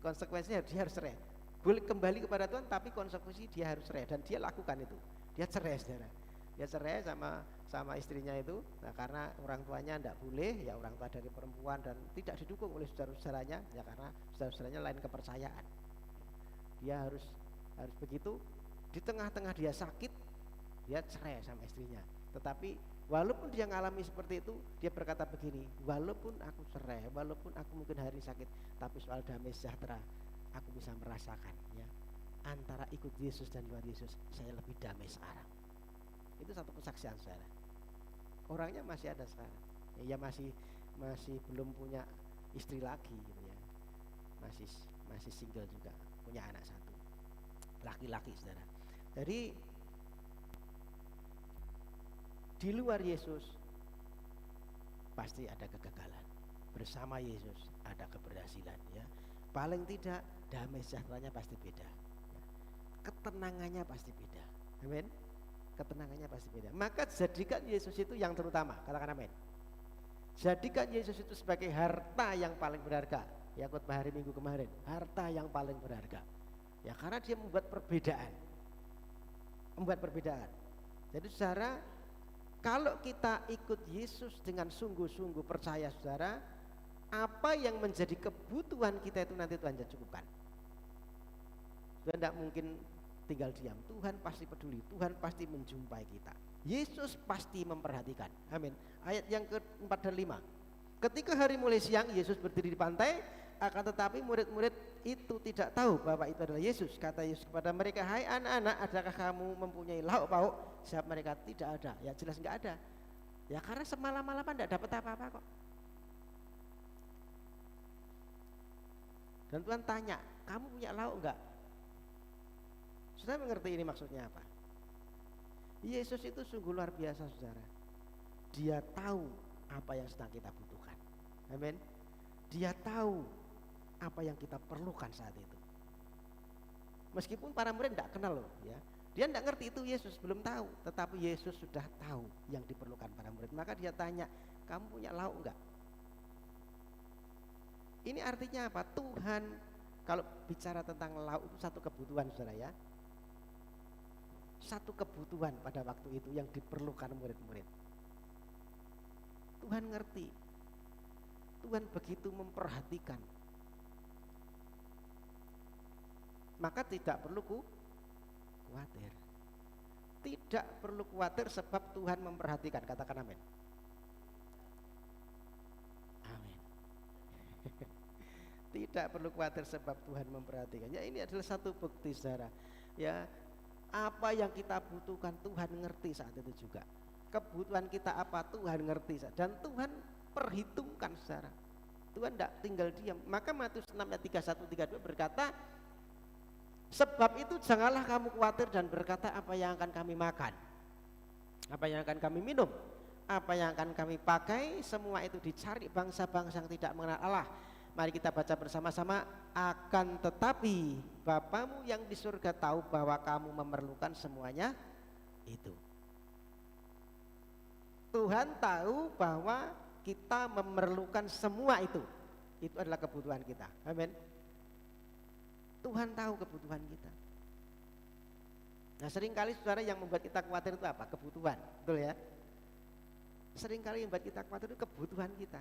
Speaker 3: Konsekuensinya dia harus cerai, boleh kembali kepada Tuhan tapi konsekuensi dia harus cerai, dan dia lakukan itu. Dia cerai saudara, dia cerai sama istrinya itu. Nah karena orang tuanya tidak boleh ya, orang tua dari perempuan, dan tidak didukung oleh saudara-saudaranya ya, karena saudara-saudaranya lain kepercayaan. Dia harus begitu. Di tengah-tengah dia sakit, dia cerai sama istrinya. Tetapi walaupun dia mengalami seperti itu, dia berkata begini, walaupun aku cerai, walaupun aku mungkin hari sakit, tapi soal damai sejahtera aku bisa merasakan ya, antara ikut Yesus dan luar Yesus, saya lebih damai sekarang. Itu satu kesaksian saya. Orangnya masih ada sekarang ya, masih belum punya istri lagi gitu ya, masih single juga, punya anak satu laki-laki saudara. Jadi di luar Yesus pasti ada kegagalan, bersama Yesus ada keberhasilan ya. Paling tidak damai sejahteranya pasti beda ya. Ketenangannya pasti beda, amin. Ketenangannya pasti beda. Maka jadikan Yesus itu yang terutama, katakan amin. Jadikan Yesus itu sebagai harta yang paling berharga ya. Khotbah hari Minggu kemarin, harta yang paling berharga ya, karena dia membuat perbedaan. Jadi saudara, kalau kita ikut Yesus dengan sungguh-sungguh percaya saudara, apa yang menjadi kebutuhan kita itu nanti Tuhan cukupkan. Tuhan tidak mungkin tinggal diam, Tuhan pasti peduli, Tuhan pasti menjumpai kita, Yesus pasti memperhatikan, amin. Ayat yang ke-4 dan 5, ketika hari mulai siang Yesus berdiri di pantai, akan tetapi murid-murid itu tidak tahu bahwa itu adalah Yesus. Kata Yesus kepada mereka, hai anak-anak, adakah kamu mempunyai lauk pauk? Jawab mereka, tidak ada. Ya jelas enggak ada ya, karena semalam-malaman tidak dapat apa-apa kok. Dan Tuhan tanya, kamu punya lauk enggak? Saudara mengerti ini maksudnya apa? Yesus itu sungguh luar biasa saudara. Dia tahu apa yang sedang kita butuhkan, amin. Dia tahu apa yang kita perlukan saat itu. Meskipun para murid tidak kenal loh ya, dia tidak ngerti itu Yesus, belum tahu, tetapi Yesus sudah tahu yang diperlukan para murid. Maka dia tanya, kamu punya lauk enggak? Ini artinya apa? Tuhan kalau bicara tentang lauk itu satu kebutuhan saudara ya, satu kebutuhan pada waktu itu yang diperlukan murid-murid. Tuhan ngerti, Tuhan begitu memperhatikan. Maka tidak perlu khawatir. Tidak perlu khawatir sebab Tuhan memperhatikan, katakan amin. Amin. Tidak perlu khawatir sebab Tuhan memperhatikan. Ya ini adalah satu bukti saudara. Ya, apa yang kita butuhkan Tuhan ngerti saat itu juga. Kebutuhan kita apa Tuhan ngerti, dan Tuhan perhitungkan saudara. Tuhan tidak tinggal diam. Maka Matius 6 ayat 31-32 berkata, sebab itu janganlah kamu khawatir dan berkata apa yang akan kami makan, apa yang akan kami minum, apa yang akan kami pakai. Semua itu dicari bangsa-bangsa yang tidak mengenal Allah. Mari kita baca bersama-sama. Akan tetapi Bapamu yang di surga tahu bahwa kamu memerlukan semuanya itu. Tuhan tahu bahwa kita memerlukan semua itu. Itu adalah kebutuhan kita, amin. Tuhan tahu kebutuhan kita. Nah seringkali saudara yang membuat kita khawatir itu apa? Kebutuhan, betul ya? Seringkali yang membuat kita khawatir itu kebutuhan kita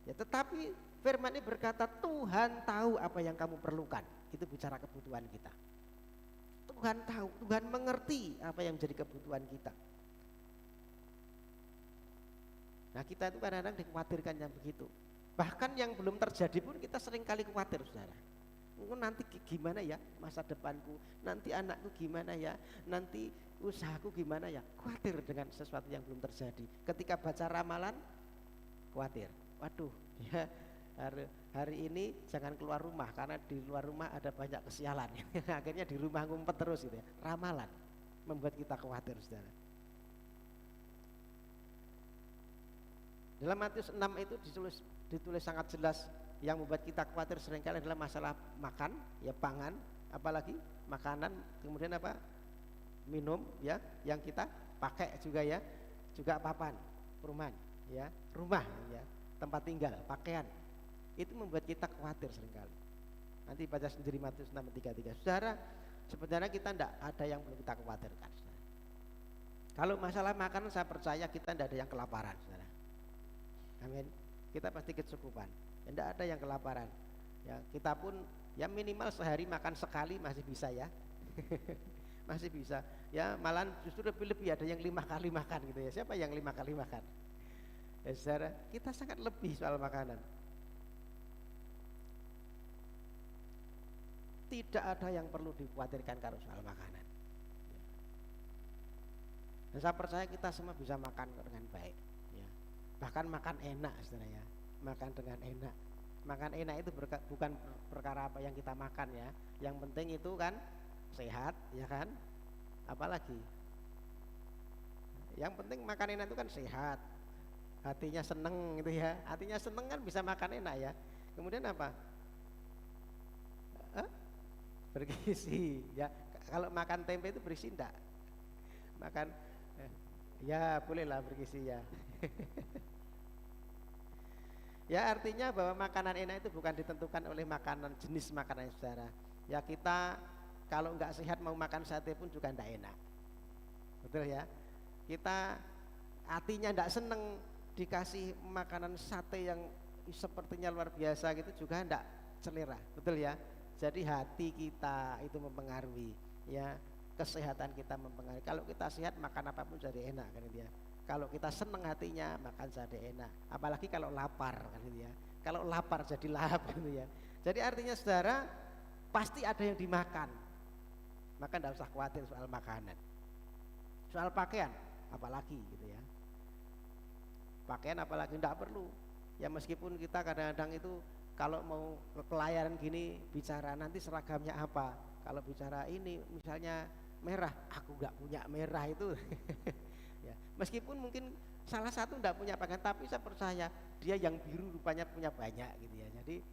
Speaker 3: ya, tetapi firman ini berkata Tuhan tahu apa yang kamu perlukan. Itu bicara kebutuhan kita. Tuhan tahu, Tuhan mengerti apa yang menjadi kebutuhan kita. Nah kita itu kadang-kadang dikhawatirkan yang begitu. Bahkan yang belum terjadi pun kita sering kali khawatir, saudara. Nanti gimana ya masa depanku, nanti anakku gimana ya, nanti usahaku gimana ya. Khawatir dengan sesuatu yang belum terjadi. Ketika baca ramalan, khawatir. Waduh, ya hari ini jangan keluar rumah karena di luar rumah ada banyak kesialan. Akhirnya di rumah ngumpet terus gitu ya. Ramalan membuat kita khawatir, saudara. Dalam Matius 6 itu ditulis sangat jelas, yang membuat kita khawatir seringkali adalah masalah makan, ya pangan, apalagi makanan, kemudian apa? Minum, ya, yang kita pakai juga ya, juga papan, perumahan, ya, rumah, ya, tempat tinggal, pakaian. Itu membuat kita khawatir seringkali. Nanti baca sendiri Matius 6:33. Saudara, sebenarnya kita tidak ada yang perlu kita khawatirkan, saudara. Kalau masalah makanan saya percaya kita tidak ada yang kelaparan, saudara. Amin. Kita pasti kecukupan. Tidak ada yang kelaparan. Ya, kita pun ya minimal sehari makan sekali masih bisa ya. Masih bisa. Ya, malahan justru lebih ada yang 5 kali makan gitu ya. Siapa yang 5 kali makan? Ya, saudara, kita sangat lebih soal makanan. Tidak ada yang perlu dikhawatirkan kalau soal makanan. Dan saya percaya kita semua bisa makan dengan baik. Bahkan makan enak, saudara ya, makan dengan enak. Makan enak itu bukan perkara apa yang kita makan ya, yang penting itu kan sehat, ya kan, apalagi yang penting makan enak itu kan sehat, hatinya seneng gitu ya, hatinya seneng kan bisa makan enak ya. Kemudian apa? Bergizi ya. Kalau makan tempe itu berisi enggak? Makan ya bolehlah bergizi ya. Ya artinya bahwa makanan enak itu bukan ditentukan oleh makanan, jenis makanan, saudara. Ya kita kalau nggak sehat mau makan sate pun juga enggak enak, betul ya. Kita hatinya enggak seneng dikasih makanan sate yang sepertinya luar biasa gitu juga enggak selera, betul ya. Jadi hati kita itu mempengaruhi, ya, kesehatan kita mempengaruhi. Kalau kita sehat makan apapun jadi enak kan dia. Kalau kita seneng hatinya makan jadi enak, apalagi kalau lapar kan gitu ya. Kalau lapar jadi lahap gitu ya. Jadi artinya saudara pasti ada yang dimakan, maka tidak usah khawatir soal makanan. Soal pakaian apalagi gitu ya. Pakaian apalagi tidak perlu. Ya meskipun kita kadang-kadang itu kalau mau ke pelayaran gini bicara nanti seragamnya apa. Kalau bicara ini misalnya merah, aku nggak punya merah itu. Ya, meskipun mungkin salah satu tidak punya pakaian, tapi saya percaya dia yang biru rupanya punya banyak gitu ya. Jadi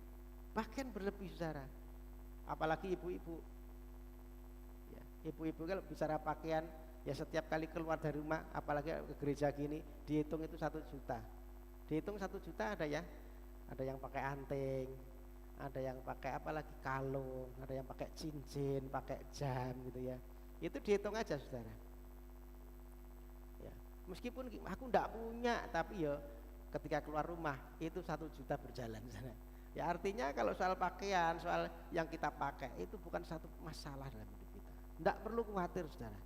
Speaker 3: pakaian berlebih, saudara. Apalagi ibu-ibu. Ya, ibu-ibu kalau bicara pakaian, ya setiap kali keluar dari rumah, apalagi ke gereja gini, dihitung itu 1 juta. Dihitung 1 juta ada ya. Ada yang pakai anting, ada yang pakai apalagi kalung, ada yang pakai cincin, pakai jam gitu ya. Itu dihitung aja, saudara. Ya, meskipun aku enggak punya, tapi ya ketika keluar rumah itu 1 juta berjalan sana. Ya artinya kalau soal pakaian, soal yang kita pakai itu bukan satu masalah dalam hidup kita. Enggak perlu khawatir, saudara.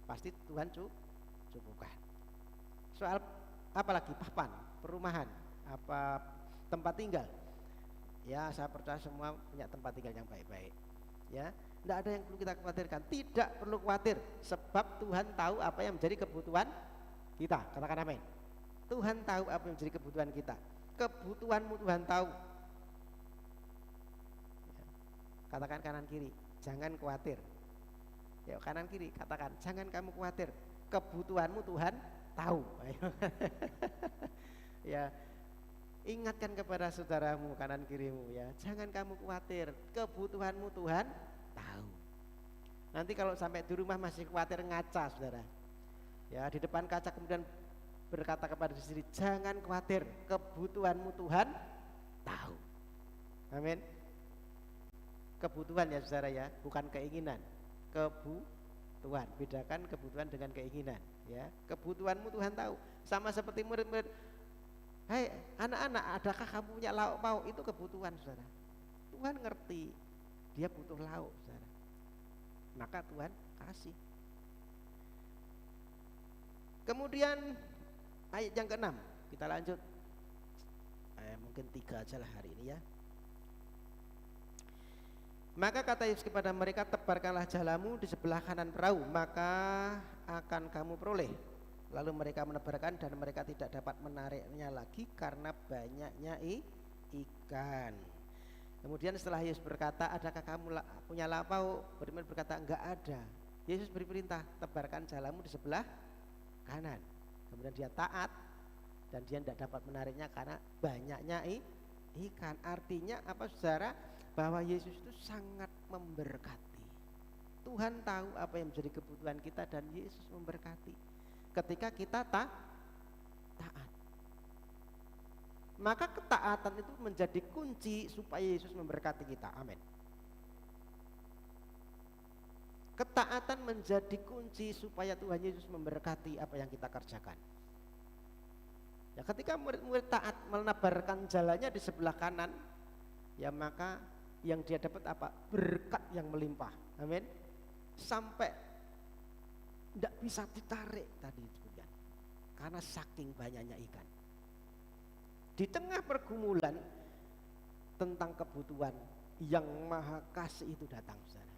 Speaker 3: Pasti Tuhan cukupkan. Soal apalagi papan, perumahan, apa tempat tinggal. Ya saya percaya semua punya tempat tinggal yang baik-baik. Ya, enggak ada yang perlu kita khawatirkan. Tidak perlu khawatir, sebab Tuhan tahu apa yang menjadi kebutuhan kita. Katakan amin. Tuhan tahu apa yang menjadi kebutuhan kita. Kebutuhanmu Tuhan tahu. Ya. Katakan kanan kiri, jangan khawatir. Ya kanan kiri katakan, jangan kamu khawatir. Kebutuhanmu Tuhan tahu. Ya, ingatkan kepada saudaramu kanan kirimu ya, jangan kamu khawatir. Kebutuhanmu Tuhan tahu. Nanti kalau sampai di rumah masih khawatir ngaca, saudara. Ya di depan kaca kemudian berkata kepada diri sendiri, jangan khawatir, kebutuhanmu Tuhan tahu. Amin. Kebutuhan ya saudara ya, bukan keinginan. Kebutuhan, bedakan kebutuhan dengan keinginan ya. Kebutuhanmu Tuhan tahu. Sama seperti murid-murid, hai anak-anak, adakah kamu punya lauk pauk? Itu kebutuhan, saudara. Tuhan ngerti dia butuh lauk, saudara. Maka Tuhan kasih. Kemudian ayat yang ke-6, kita lanjut. Mungkin 3 aja lah hari ini ya. Maka kata Yesus kepada mereka, tebarkanlah jalamu di sebelah kanan perahu, maka akan kamu peroleh. Lalu mereka menebarkan dan mereka tidak dapat menariknya lagi karena banyaknya ikan. Kemudian setelah Yesus berkata, adakah kamu punya lampau? Mereka berkata, enggak ada. Yesus beri perintah, tebarkan jalamu di sebelah kanan. Kemudian dia taat dan dia tidak dapat menariknya karena banyaknya ikan. Artinya apa saudara? Bahwa Yesus itu sangat memberkati. Tuhan tahu apa yang menjadi kebutuhan kita dan Yesus memberkati ketika kita taat. Maka ketaatan itu menjadi kunci supaya Yesus memberkati kita. Amin. Ketaatan menjadi kunci supaya Tuhan Yesus memberkati apa yang kita kerjakan. Ya, ketika murid-murid taat menebarkan jalannya di sebelah kanan, ya maka yang dia dapat apa? Berkat yang melimpah. Amin. Sampai tidak bisa ditarik tadi disebutkan karena saking banyaknya ikan. Di tengah pergumulan tentang kebutuhan, yang maha kasih itu datang, saudara.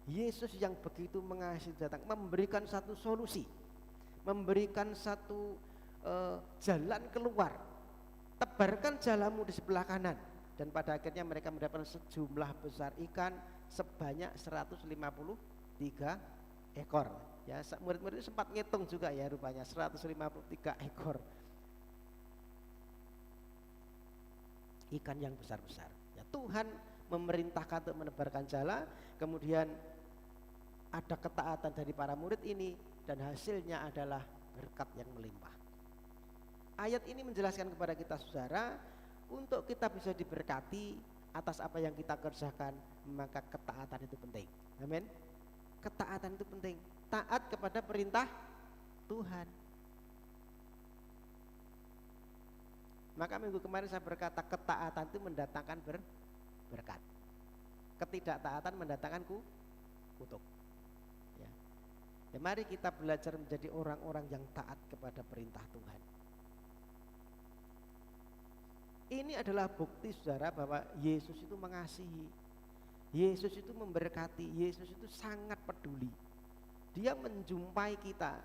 Speaker 3: Yesus yang begitu mengasihi datang, memberikan satu solusi, memberikan satu jalan keluar. Tebarkan jalanmu di sebelah kanan. Dan pada akhirnya mereka mendapatkan sejumlah besar ikan sebanyak 153 ekor. Ya, murid-murid itu sempat ngitung juga ya rupanya 153 ekor ikan yang besar-besar. Ya, Tuhan memerintahkan untuk menebarkan jala, kemudian ada ketaatan dari para murid ini dan hasilnya adalah berkat yang melimpah. Ayat ini menjelaskan kepada kita saudara, untuk kita bisa diberkati atas apa yang kita kerjakan, maka ketaatan itu penting. Amin. Ketaatan itu penting. Taat kepada perintah Tuhan. Maka minggu kemarin saya berkata ketaatan itu mendatangkan berkat. Ketidaktaatan mendatangkan kutuk. Ya. Ya, mari kita belajar menjadi orang-orang yang taat kepada perintah Tuhan. Ini adalah bukti saudara bahwa Yesus itu mengasihi, Yesus itu memberkati, Yesus itu sangat peduli. Dia menjumpai kita,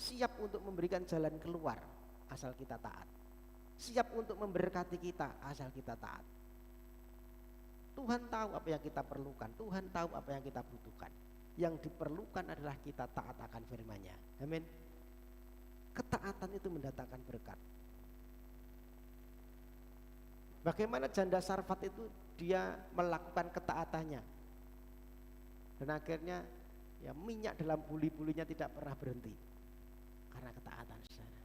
Speaker 3: siap untuk memberikan jalan keluar asal kita taat, siap untuk memberkati kita asal kita taat. Tuhan tahu apa yang kita perlukan, Tuhan tahu apa yang kita butuhkan. Yang diperlukan adalah kita taat akan firman-Nya. Amin. Ketaatan itu mendatangkan berkat. Bagaimana janda Sarfat itu dia melakukan ketaatannya, dan akhirnya ya minyak dalam buli-bulinya tidak pernah berhenti karena ketaatan sana.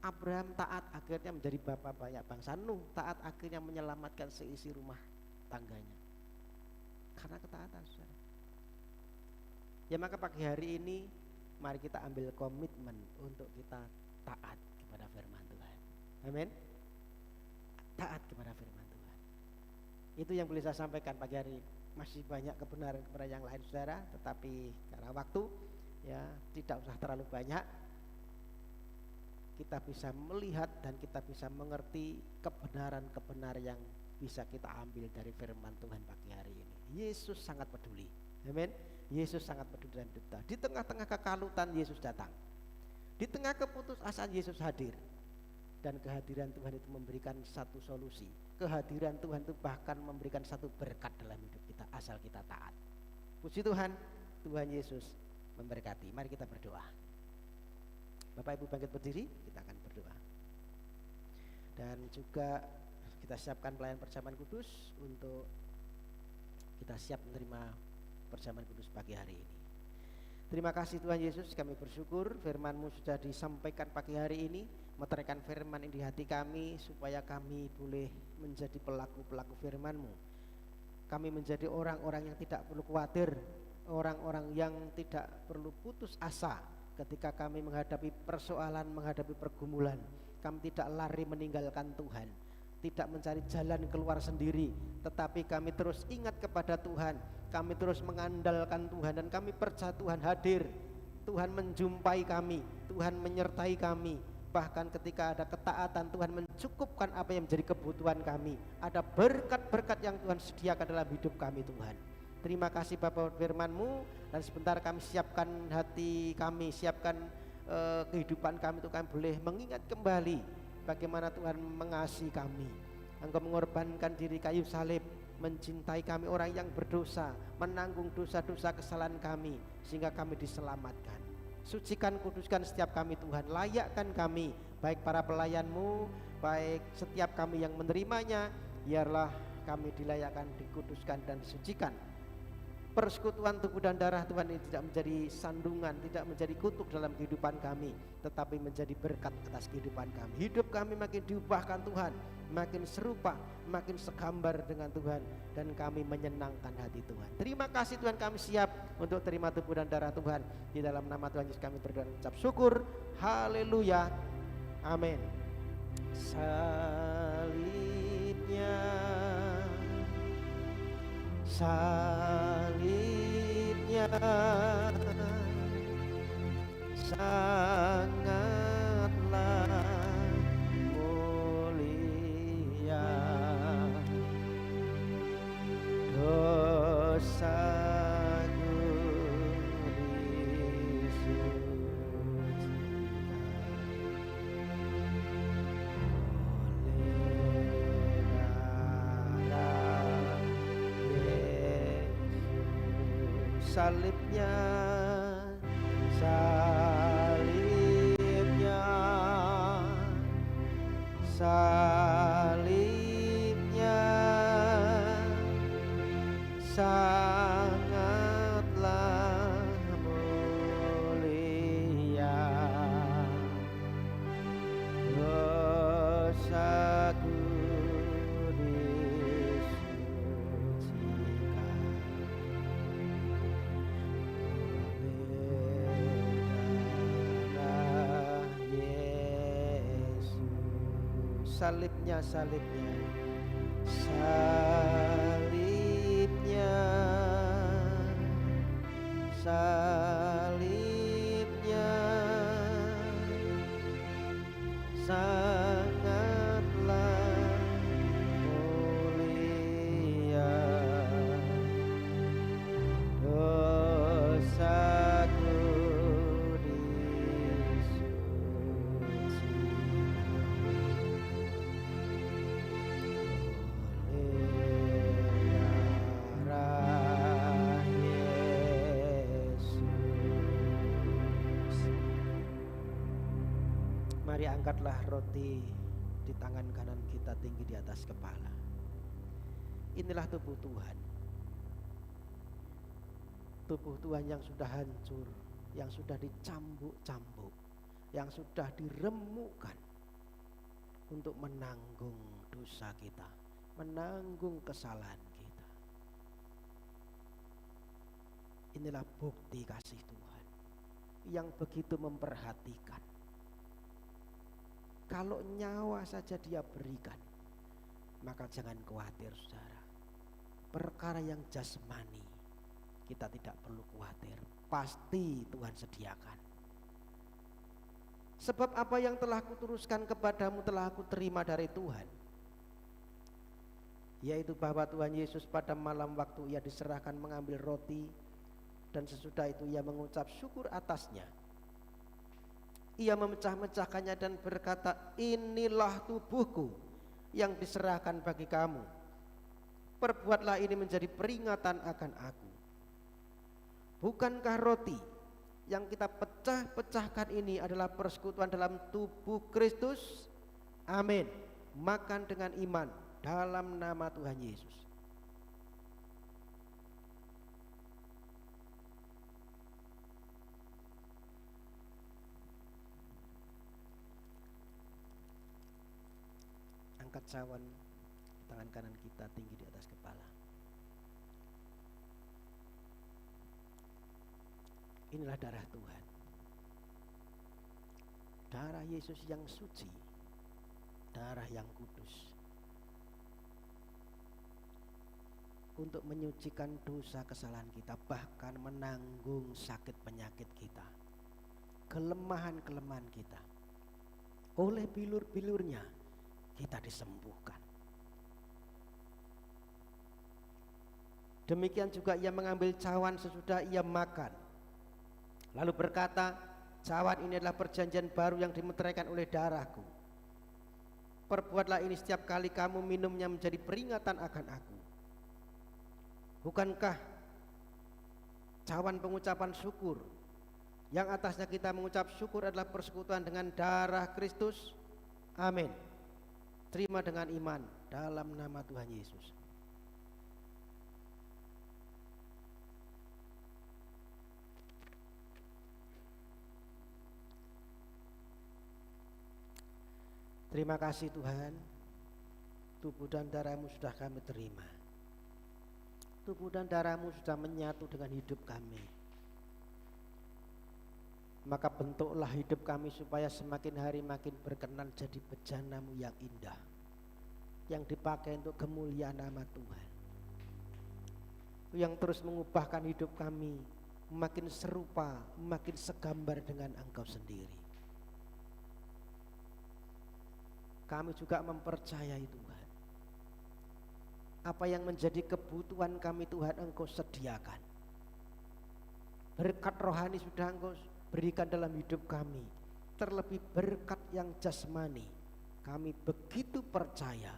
Speaker 3: Abraham taat akhirnya menjadi bapak banyak bangsa. Nuh taat akhirnya menyelamatkan seisi rumah tangganya karena ketaatan saudara. Ya maka pagi hari ini mari kita ambil komitmen untuk kita taat kepada firman Tuhan. Amin. Taat kepada firman Tuhan. Itu yang boleh saya sampaikan pagi hari ini. Masih banyak kebenaran-kebenaran yang lain saudara, tetapi karena waktu ya tidak usah terlalu banyak. Kita bisa melihat dan kita bisa mengerti kebenaran-kebenaran yang bisa kita ambil dari firman Tuhan pagi hari ini. Yesus sangat peduli. Amin. Yesus sangat peduli dan duta. Di tengah-tengah kekalutan Yesus datang. Di tengah keputusasaan Yesus hadir. Dan kehadiran Tuhan itu memberikan satu solusi. Kehadiran Tuhan itu bahkan memberikan satu berkat dalam hidup kita asal kita taat. Puji Tuhan, Tuhan Yesus memberkati. Mari kita berdoa. Bapak Ibu bangkit berdiri, kita akan berdoa. Dan juga kita siapkan pelayan perjamuan kudus untuk kita siap menerima perjamuan kudus pagi hari ini. Terima kasih Tuhan Yesus, kami bersyukur firman-Mu sudah disampaikan pagi hari ini. Meteraikan firman ini di hati kami supaya kami boleh menjadi pelaku-pelaku firman-Mu. Kami menjadi orang-orang yang tidak perlu khawatir, orang-orang yang tidak perlu putus asa ketika kami menghadapi persoalan, menghadapi pergumulan. Kami tidak lari meninggalkan Tuhan. tidak mencari jalan keluar sendiri, tetapi kami terus ingat kepada Tuhan, kami terus mengandalkan Tuhan, dan kami percaya Tuhan hadir, Tuhan menjumpai kami, Tuhan menyertai kami. Bahkan ketika ada ketaatan, Tuhan mencukupkan apa yang menjadi kebutuhan kami. Ada berkat-berkat yang Tuhan sediakan dalam hidup kami, Tuhan. Terima kasih Bapak firman-Mu, dan sebentar kami siapkan hati kami, siapkan kehidupan kami, untuk kami boleh mengingat kembali bagaimana Tuhan mengasihi kami. Engkau mengorbankan diri kayu salib, mencintai kami orang yang berdosa, menanggung dosa-dosa kesalahan kami, sehingga kami diselamatkan. Sucikan, kuduskan setiap kami Tuhan, layakkan kami, baik para pelayan-Mu, baik setiap kami yang menerimanya, biarlah kami dilayakkan, dikuduskan dan disucikan. Persekutuan tubuh dan darah Tuhan ini tidak menjadi sandungan, tidak menjadi kutuk dalam kehidupan kami, tetapi menjadi berkat atas kehidupan kami. Hidup kami makin diubahkan Tuhan, makin serupa, makin segambar dengan Tuhan, dan kami menyenangkan hati Tuhan. Terima kasih Tuhan, kami siap untuk terima tubuh dan darah Tuhan. Di dalam nama Tuhan Yesus kami berdoa dan mengucap syukur. Haleluya, amin. Salibnya, salibnya sangatlah mulia, dosaku salibnya, salibnya, salibnya sangatlah mulia, dosaku salibnya, salibnya, salibnya, salibnya sangatlah mulia, dosaku Mari angkatlah roti di tangan kanan kita tinggi di atas kepala. Inilah tubuh Tuhan. Tubuh Tuhan yang sudah hancur, yang sudah dicambuk-cambuk, yang sudah diremukkan untuk menanggung dosa kita, menanggung kesalahan kita. Inilah bukti kasih Tuhan yang begitu memperhatikan. Kalau nyawa saja Dia berikan, maka jangan khawatir saudara. Perkara yang jasmani kita tidak perlu khawatir, pasti Tuhan sediakan. Sebab apa yang telah kuturuskan kepadamu telah aku terima dari Tuhan, yaitu bahwa Tuhan Yesus pada malam waktu Ia diserahkan mengambil roti, dan sesudah itu Ia mengucap syukur atasnya. Ia memecah-mecahkannya dan berkata, inilah tubuhku yang diserahkan bagi kamu. Perbuatlah ini menjadi peringatan akan aku. Bukankah roti yang kita pecah-pecahkan ini adalah persekutuan dalam tubuh Kristus? Amin. Makan dengan iman dalam nama Tuhan Yesus. Angkat cawan tangan kanan kita tinggi di atas kepala. Inilah darah Tuhan, darah Yesus yang suci, darah yang kudus, untuk menyucikan dosa kesalahan kita, bahkan menanggung sakit penyakit kita, kelemahan-kelemahan kita. Oleh bilur-bilurnya kita disembuhkan. Demikian juga ia mengambil cawan sesudah ia makan, lalu berkata, cawan ini adalah perjanjian baru yang dimeteraikan oleh darahku. Perbuatlah ini setiap kali kamu minumnya menjadi peringatan akan aku. Bukankah cawan pengucapan syukur, yang atasnya kita mengucap syukur adalah persekutuan dengan darah Kristus? Amin. Terima dengan iman dalam nama Tuhan Yesus. Terima kasih Tuhan, tubuh dan darah-Mu sudah kami terima. Tubuh dan darah-Mu sudah menyatu dengan hidup kami. Maka bentuklah hidup kami supaya semakin hari makin berkenan jadi bejana-Mu yang indah, yang dipakai untuk kemuliaan nama Tuhan, yang terus mengubahkan hidup kami makin serupa, makin segambar dengan Engkau sendiri. Kami juga mempercayai Tuhan, apa yang menjadi kebutuhan kami Tuhan Engkau sediakan. Berkat rohani sudah Engkau berikan dalam hidup kami. Terlebih berkat yang jasmani, kami begitu percaya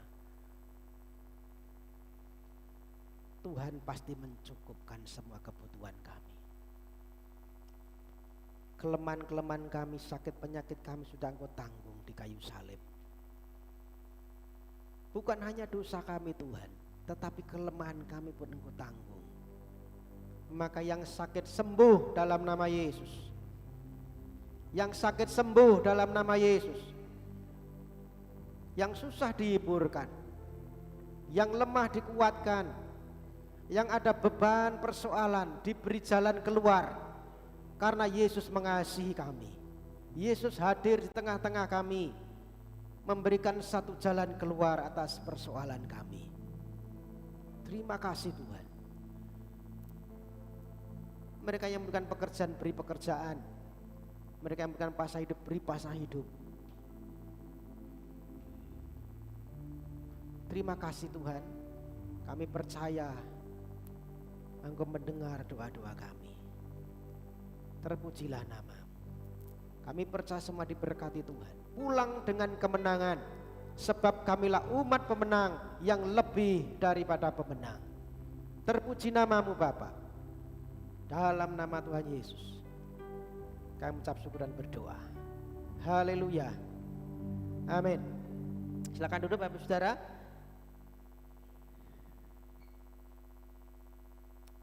Speaker 3: Tuhan pasti mencukupkan semua kebutuhan kami. Kelemahan-kelemahan kami, sakit penyakit kami sudah Engkau tanggung di kayu salib. Bukan hanya dosa kami Tuhan, tetapi kelemahan kami pun Engkau tanggung. Maka yang sakit sembuh dalam nama Yesus. Yang sakit sembuh dalam nama Yesus. Yang susah dihiburkan, yang lemah dikuatkan, yang ada beban persoalan diberi jalan keluar, karena Yesus mengasihi kami. Yesus hadir di tengah-tengah kami, memberikan satu jalan keluar atas persoalan kami. Terima kasih Tuhan. Mereka yang memberikan pekerjaan, beri pekerjaan. Mereka yang memberikan pasah hidup, beri pasah hidup. Terima kasih Tuhan. Kami percaya Engkau mendengar doa-doa kami. Terpujilah nama. Kami percaya semua diberkati Tuhan. Pulang dengan kemenangan, sebab kamilah umat pemenang yang lebih daripada pemenang. Terpuji namamu Bapa. Dalam nama Tuhan Yesus kami mengucap syukur dan berdoa. Haleluya. Amin. Silakan duduk Bapak Saudara.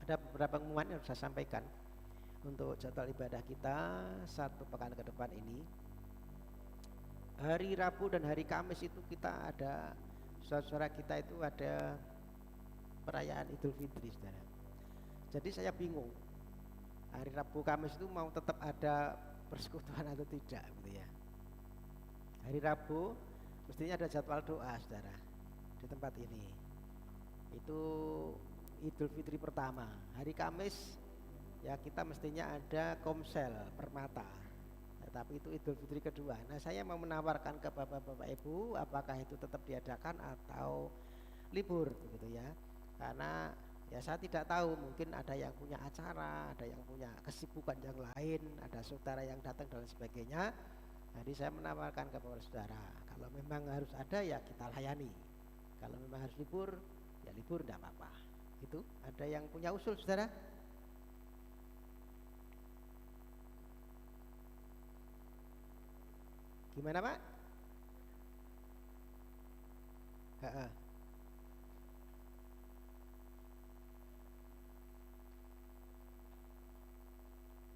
Speaker 3: Ada beberapa pengumuman yang harus saya sampaikan untuk jadwal ibadah kita satu pekan ke depan ini. Hari Rabu dan hari Kamis itu kita ada, saudara-saudara kita itu ada perayaan Idul Fitri, saudara. Jadi saya bingung, hari Rabu Kamis itu mau tetap ada persekutuan atau tidak gitu ya. Hari Rabu mestinya ada jadwal doa, saudara, di tempat ini. Itu Idul Fitri pertama. Hari Kamis ya kita mestinya ada komsel permata, tapi itu Idul Fitri kedua. Nah saya mau menawarkan ke bapak-bapak ibu, apakah itu tetap diadakan atau libur begitu ya. Karena ya saya tidak tahu, mungkin ada yang punya acara, ada yang punya kesibukan yang lain, ada saudara yang datang dan sebagainya. Jadi saya menawarkan kepada saudara, kalau memang harus ada ya kita layani, kalau memang harus libur ya libur, tidak apa-apa. Itu ada yang punya usul saudara? Gimana Pak?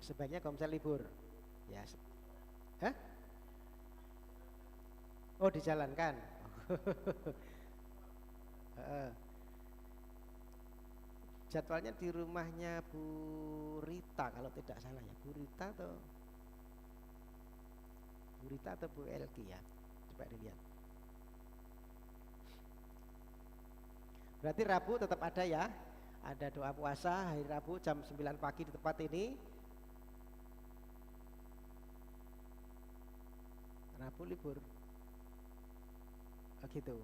Speaker 3: Sebaiknya komsel libur ya. Hah? Oh dijalankan. Jadwalnya di rumahnya Bu Rita kalau tidak salah ya. Bu Rita atau Bu Elki ya, coba dilihat. Berarti Rabu tetap ada ya. ada doa puasa hari Rabu jam 9 pagi di tempat ini. Rabu libur. Oh gitu.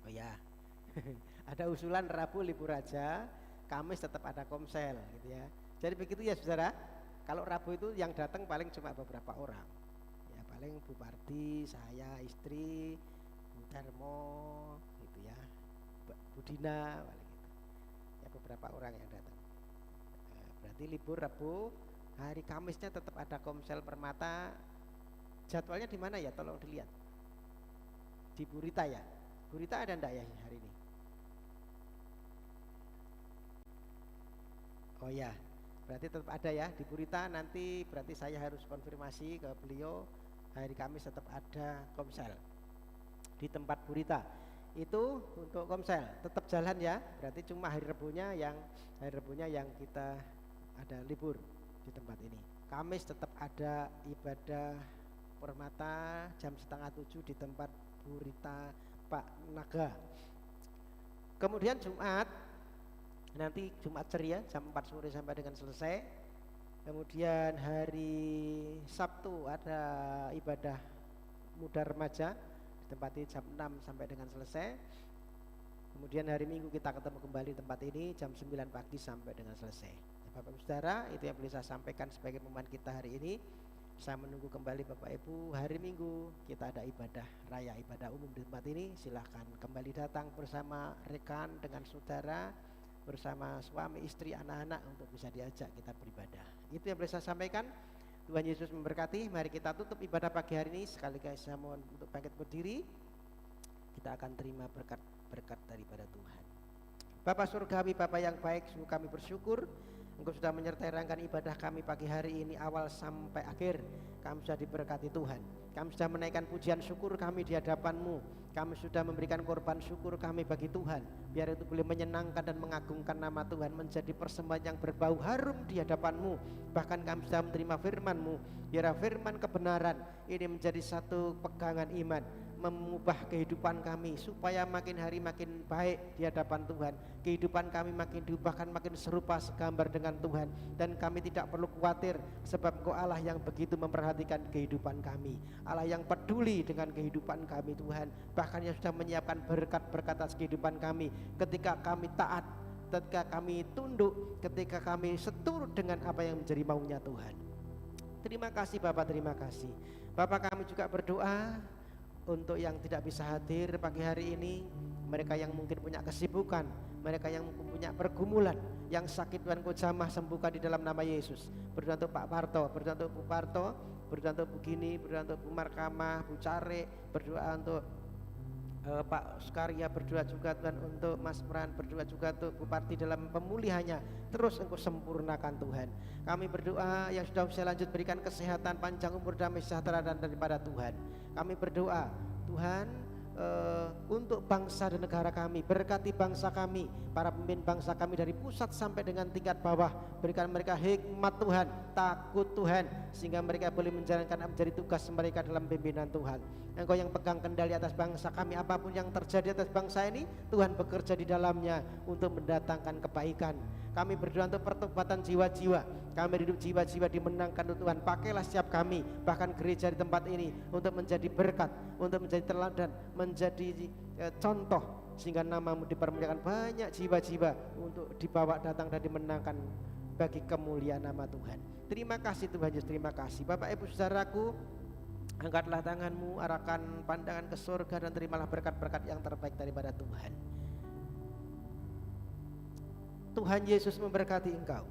Speaker 3: Oh ya. Ada usulan Rabu libur aja, Kamis tetap ada komsel gitu ya. Jadi begitu ya saudara. Kalau Rabu itu yang datang paling cuma beberapa orang. Ya paling Bu Parti, saya, istri, Bu Termo gitu ya. Bu Dina paling gitu. Ya beberapa orang yang datang. Berarti libur Rabu, hari Kamisnya tetap ada komsel Permata. Jadwalnya di mana ya? Tolong dilihat. Di Burita ya. Burita ada enggak ya hari ini? Oh ya, berarti tetap ada ya di Burita. Nanti berarti saya harus konfirmasi ke beliau hari Kamis tetap ada komsel di tempat Burita. Itu untuk komsel tetap jalan ya. Berarti cuma hari Rebunya yang kita ada libur di tempat ini. Kamis tetap ada ibadah Permata jam 6:30 di tempat Burita Pak Naga. Kemudian Jumat, nanti Jumat ceria jam 4 sore sampai dengan selesai. Kemudian hari Sabtu ada ibadah muda remaja di tempat ini jam 6 sampai dengan selesai. Kemudian hari Minggu kita ketemu kembali di tempat ini jam 9 pagi sampai dengan selesai. Ya, Bapak Ibu Saudara, itu yang boleh saya sampaikan sebagai pemain kita hari ini. Saya menunggu kembali Bapak Ibu, hari Minggu kita ada ibadah raya, ibadah umum di tempat ini. Silahkan kembali datang bersama rekan, dengan saudara, bersama suami, istri, anak-anak untuk bisa diajak kita beribadah. Itu yang boleh saya sampaikan. Tuhan Yesus memberkati. Mari kita tutup ibadah pagi hari ini. Sekaligus saya mohon untuk bangkit berdiri. Kita akan terima berkat-berkat daripada Tuhan. Bapa surgawi, Bapa yang baik, sungguh kami bersyukur Engkau sudah menyertai rangkaian ibadah kami pagi hari ini awal sampai akhir. Kami sudah diberkati Tuhan. Kami sudah menaikkan pujian syukur kami di hadapan-Mu. Kami sudah memberikan korban syukur kami bagi Tuhan. Biar itu boleh menyenangkan dan mengagungkan nama Tuhan, menjadi persembahan yang berbau harum di hadapan-Mu. Bahkan kami sudah menerima firman-Mu. Biar firman kebenaran ini menjadi satu pegangan iman, mengubah kehidupan kami supaya makin hari makin baik di hadapan Tuhan. Kehidupan kami makin diubahkan, makin serupa segambar dengan Tuhan. Dan kami tidak perlu khawatir, sebab Engkau Allah yang begitu memperhatikan kehidupan kami, Allah yang peduli dengan kehidupan kami Tuhan. Bahkan yang sudah menyiapkan berkat-berkat atas kehidupan kami ketika kami taat, ketika kami tunduk, ketika kami seturut dengan apa yang menjadi maunya Tuhan. Terima kasih Bapak, terima kasih Bapak. Kami juga berdoa untuk yang tidak bisa hadir pagi hari ini, mereka yang mungkin punya kesibukan, mereka yang mungkin punya pergumulan, yang sakit Tuhan Kau jamah sembuhkan di dalam nama Yesus. Berdoa untuk Pak Parto, berdoa untuk Bu Parto, berdoa untuk Bu Gini, berdoa untuk Bu Markamah, Bu Care, berdoa untuk Pak Sukarya, berdoa juga Tuhan untuk Mas Pran, berdoa juga untuk Bu Parti dalam pemulihannya. Terus Engkau sempurnakan Tuhan. Kami berdoa yang sudah usia lanjut, berikan kesehatan, panjang umur, damai sejahtera dan daripada Tuhan. Kami berdoa Tuhan untuk bangsa dan negara kami, berkati bangsa kami, para pemimpin bangsa kami dari pusat sampai dengan tingkat bawah. Berikan mereka hikmat Tuhan, takut Tuhan, sehingga mereka boleh menjalankan menjadi tugas mereka dalam pimpinan Tuhan. Engkau yang pegang kendali atas bangsa kami, apapun yang terjadi atas bangsa ini, Tuhan bekerja di dalamnya untuk mendatangkan kebaikan. Kami berdoa untuk pertobatan jiwa-jiwa, kami hidup jiwa-jiwa dimenangkan untuk Tuhan. Pakailah setiap kami, bahkan gereja di tempat ini, untuk menjadi berkat, untuk menjadi teladan, menjadi contoh, sehingga nama-Mu dipermuliakan. Banyak jiwa-jiwa untuk dibawa datang dan dimenangkan bagi kemuliaan nama Tuhan. Terima kasih Tuhan Yesus, terima kasih. Bapak Ibu saudaraku, angkatlah tangan-Mu, arahkan pandangan ke surga, dan terimalah berkat-berkat yang terbaik daripada Tuhan. Tuhan Yesus memberkati engkau.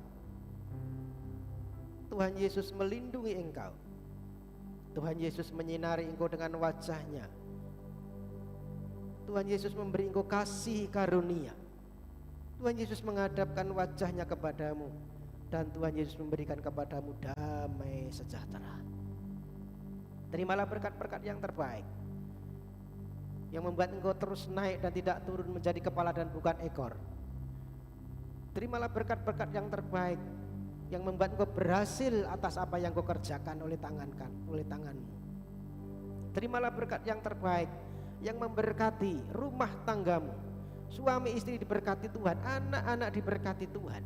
Speaker 3: Tuhan Yesus melindungi engkau. Tuhan Yesus menyinari engkau dengan wajah-Nya. Tuhan Yesus memberi engkau kasih karunia. Tuhan Yesus menghadapkan wajah-Nya kepadamu, dan Tuhan Yesus memberikan kepadamu damai sejahtera. Terimalah berkat-berkat yang terbaik, yang membuat engkau terus naik dan tidak turun, menjadi kepala dan bukan ekor. Terimalah berkat-berkat yang terbaik, yang membuat engkau berhasil atas apa yang kau kerjakan oleh tanganmu. Terimalah berkat yang terbaik, yang memberkati rumah tanggamu, suami istri diberkati Tuhan, anak-anak diberkati Tuhan.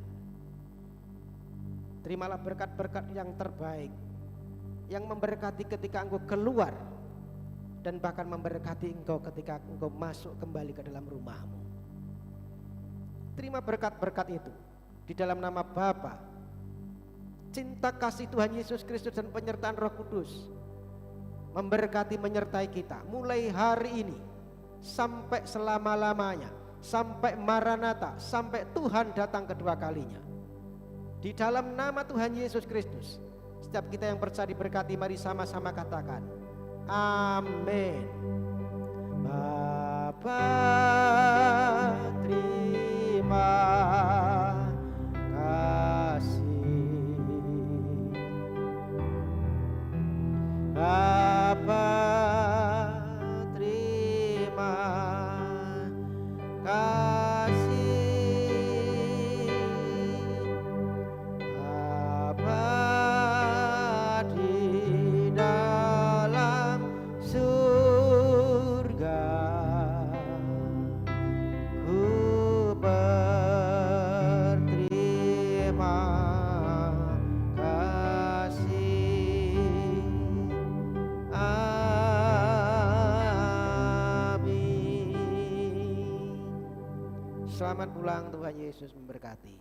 Speaker 3: Terimalah berkat-berkat yang terbaik, yang memberkati ketika engkau keluar, dan bahkan memberkati engkau ketika engkau masuk kembali ke dalam rumahmu. Terima berkat-berkat itu di dalam nama Bapa, cinta kasih Tuhan Yesus Kristus, dan penyertaan Roh Kudus memberkati menyertai kita mulai hari ini sampai selama-lamanya, sampai Maranatha, sampai Tuhan datang kedua kalinya. Di dalam nama Tuhan Yesus Kristus, setiap kita yang percaya diberkati, mari sama-sama katakan amin. Bapa, terima kasih. Bapa, terima kasih. Bapa di dalam surga, ku berterima kasih. Amin. Selamat pulang, Tuhan Yesus memberkati.